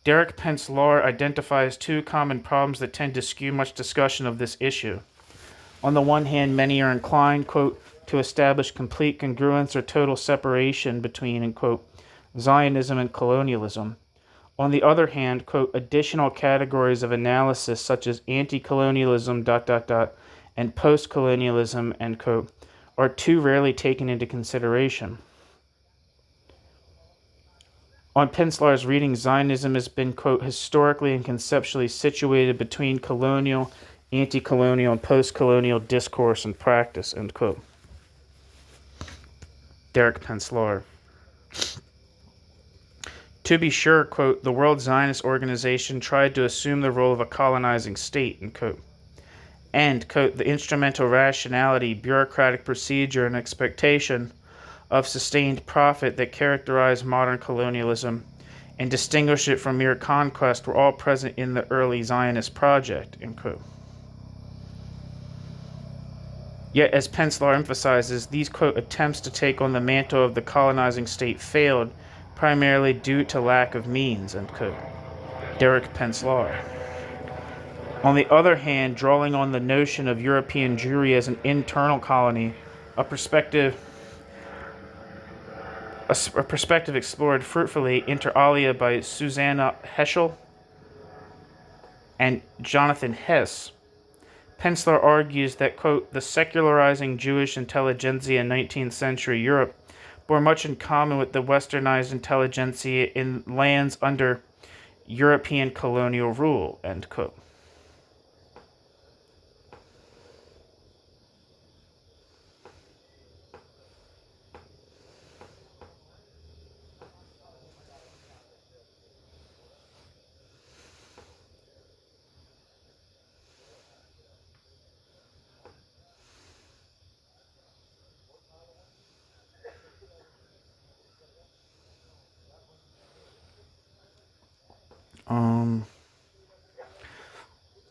Derek Penslar identifies two common problems that tend to skew much discussion of this issue. On the one hand, many are inclined, quote, to establish complete congruence or total separation between, end quote, Zionism and colonialism. On the other hand, quote, additional categories of analysis such as anti-colonialism, and post-colonialism, end quote, are too rarely taken into consideration. On Penslar's reading, Zionism has been, quote, historically and conceptually situated between colonial, anti-colonial, and post-colonial discourse and practice, end quote. Derek Penslar. To be sure, quote, the World Zionist Organization tried to assume the role of a colonizing state, end quote. And, quote, the instrumental rationality, bureaucratic procedure, and expectation of sustained profit that characterize modern colonialism and distinguish it from mere conquest were all present in the early Zionist project, end quote. Yet, as Penslar emphasizes, these, quote, attempts to take on the mantle of the colonizing state failed, primarily due to lack of means, end quote. Derek Penslar. On the other hand, drawing on the notion of European Jewry as an internal colony, a perspective explored fruitfully inter alia by Susanna Heschel and Jonathan Hess, Penslar argues that, quote, the secularizing Jewish intelligentsia in 19th century Europe bore much in common with the westernized intelligentsia in lands under European colonial rule, end quote.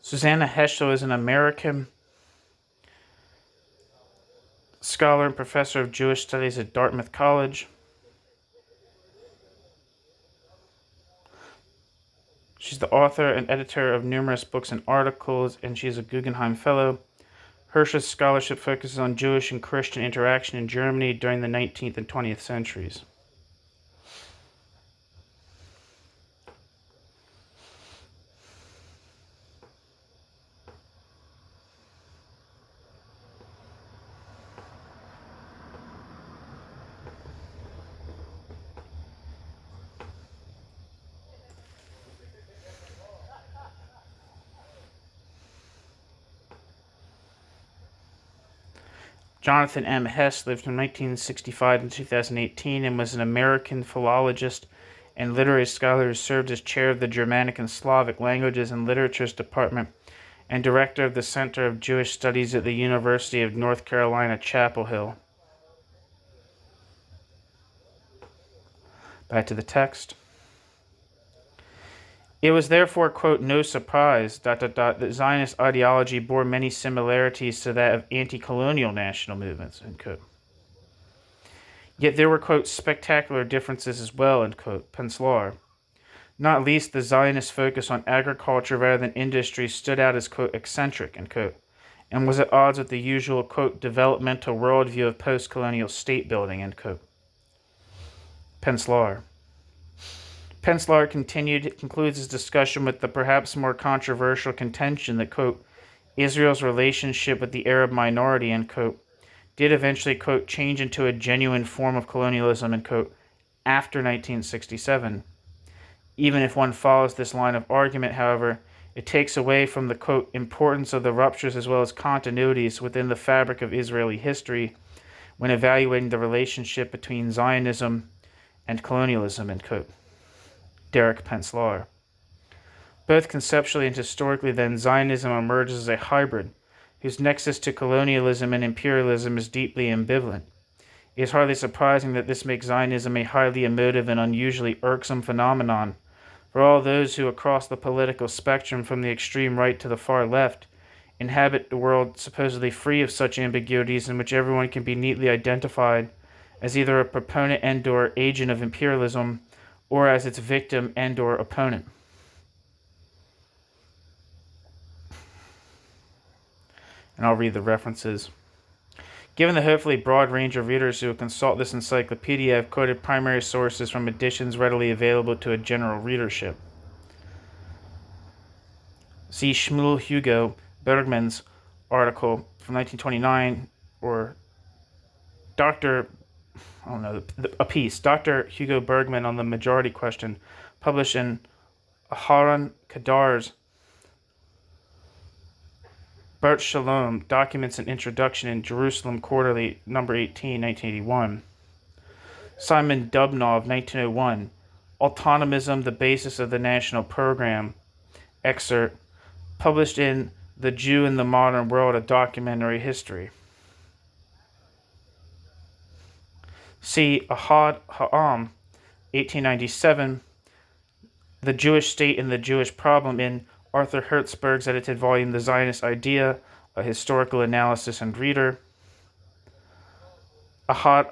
Susanna Heschel is an American scholar and professor of Jewish studies at Dartmouth College. She's the author and editor of numerous books and articles, and she is a Guggenheim Fellow. Hirsch's scholarship focuses on Jewish and Christian interaction in Germany during the 19th and 20th centuries. Jonathan M. Hess lived from 1965 to 2018 and was an American philologist and literary scholar who served as chair of the Germanic and Slavic Languages and Literatures Department and director of the Center of Jewish Studies at the University of North Carolina, Chapel Hill. Back to the text. It was therefore, quote, no surprise, that Zionist ideology bore many similarities to that of anti-colonial national movements, end quote. Yet there were, quote, spectacular differences as well, end quote, Penslar. Not least the Zionist focus on agriculture rather than industry stood out as, quote, eccentric, end quote, and was at odds with the usual, quote, developmental worldview of post-colonial state building, end quote. Penslar. Penslar concludes his discussion with the perhaps more controversial contention that, quote, Israel's relationship with the Arab minority, end quote, did eventually, quote, change into a genuine form of colonialism, end quote, after 1967. Even if one follows this line of argument, however, it takes away from the, quote, importance of the ruptures as well as continuities within the fabric of Israeli history when evaluating the relationship between Zionism and colonialism, end quote. Derek Penslar. Both conceptually and historically, then, Zionism emerges as a hybrid whose nexus to colonialism and imperialism is deeply ambivalent. It is hardly surprising that this makes Zionism a highly emotive and unusually irksome phenomenon for all those who, across the political spectrum from the extreme right to the far left, inhabit the world supposedly free of such ambiguities in which everyone can be neatly identified as either a proponent and/or agent of imperialism or as its victim and/or opponent. And I'll read the references. Given the hopefully broad range of readers who will consult this encyclopedia, I've quoted primary sources from editions readily available to a general readership. See Shmuel Hugo Bergman's article from 1929, or a piece, Dr. Hugo Bergman on the majority question, published in Aharon Kadar's Bert Shalom, Documents and Introduction in Jerusalem Quarterly, number 18, 1981. Simon Dubnov, 1901, Autonomism, the Basis of the National Program, excerpt, published in The Jew in the Modern World, a Documentary History. See Ahad Ha'am, 1897, The Jewish State and the Jewish Problem in Arthur Hertzberg's edited volume, The Zionist Idea, A Historical Analysis and Reader. Ahad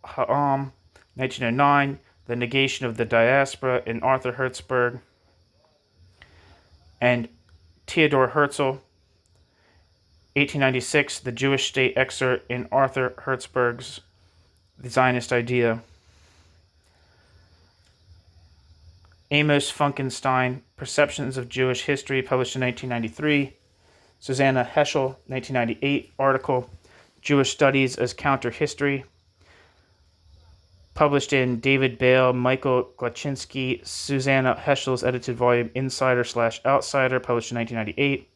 Ha'am, 1909, The Negation of the Diaspora in Arthur Hertzberg. And Theodor Herzl, 1896, The Jewish State excerpt in Arthur Hertzberg's The Zionist Idea. Amos Funkenstein, Perceptions of Jewish History, published in 1993. Susanna Heschel, 1998, article, Jewish Studies as Counter-History, published in David Bale, Michael Glaczynski, Susanna Heschel's edited volume, Insider/Outsider, published in 1998.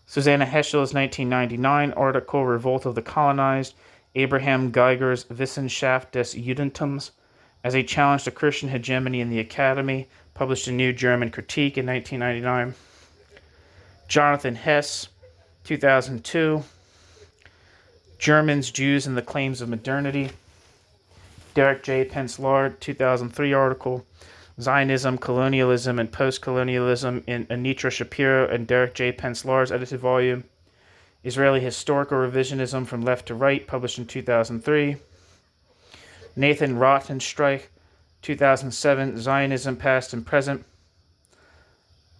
Susanna Heschel's 1999 article, Revolt of the Colonized, Abraham Geiger's Wissenschaft des Judentums, as a challenge to Christian hegemony in the Academy, published in New German Critique in 1999. Jonathan Hess, 2002, Germans, Jews, and the Claims of Modernity. Derek J. Penslar, 2003 article, Zionism, Colonialism, and Post-Colonialism in Anitra Shapiro and Derek J. Pence-Lars edited volume. Israeli Historical Revisionism from Left to Right, published in 2003. Nathan Rothenstreich, 2007, Zionism, Past and Present.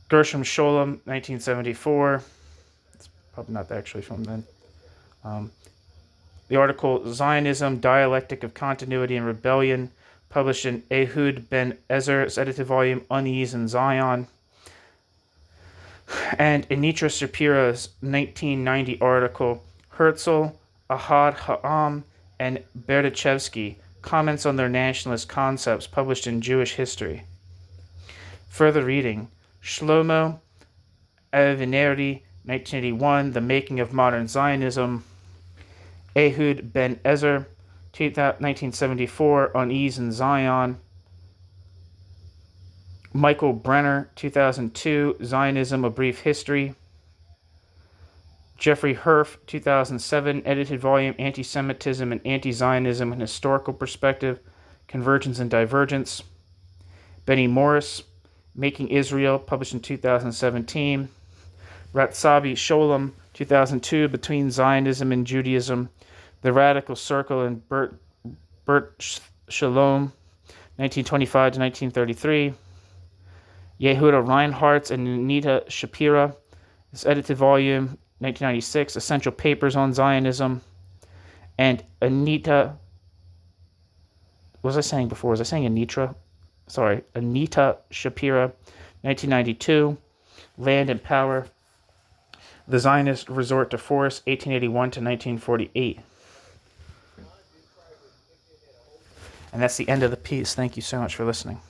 Gershom Scholem, 1974. It's probably not actually from then. The article Zionism, Dialectic of Continuity and Rebellion, published in Ehud Ben Ezer's edited volume Unease in Zion. And Anitra Shapiro's 1990 article Herzl, Ahad Ha'am, and Berdichevsky, Comments on Their Nationalist Concepts, published in Jewish History. Further reading, Shlomo Avineri, 1981, The Making of Modern Zionism. Ehud Ben Ezer, 1974, Unease in Zion. Michael Brenner, 2002, Zionism, A Brief History. Jeffrey Herf, 2007, edited volume Anti-Semitism and Anti-Zionism in Historical Perspective, Convergence and Divergence. Benny Morris, Making Israel, published in 2017. Ratzabi Sholem, 2002, Between Zionism and Judaism, The Radical Circle, and Bert Shalom, 1925 to 1933. Yehuda Reinhardt and Anita Shapira, this edited volume, 1996, Essential Papers on Zionism. And Anita, what was I saying before? Was I saying Anitra? Sorry, Anita Shapira, 1992, Land and Power, The Zionist Resort to Force, 1881 to 1948. And that's the end of the piece. Thank you so much for listening.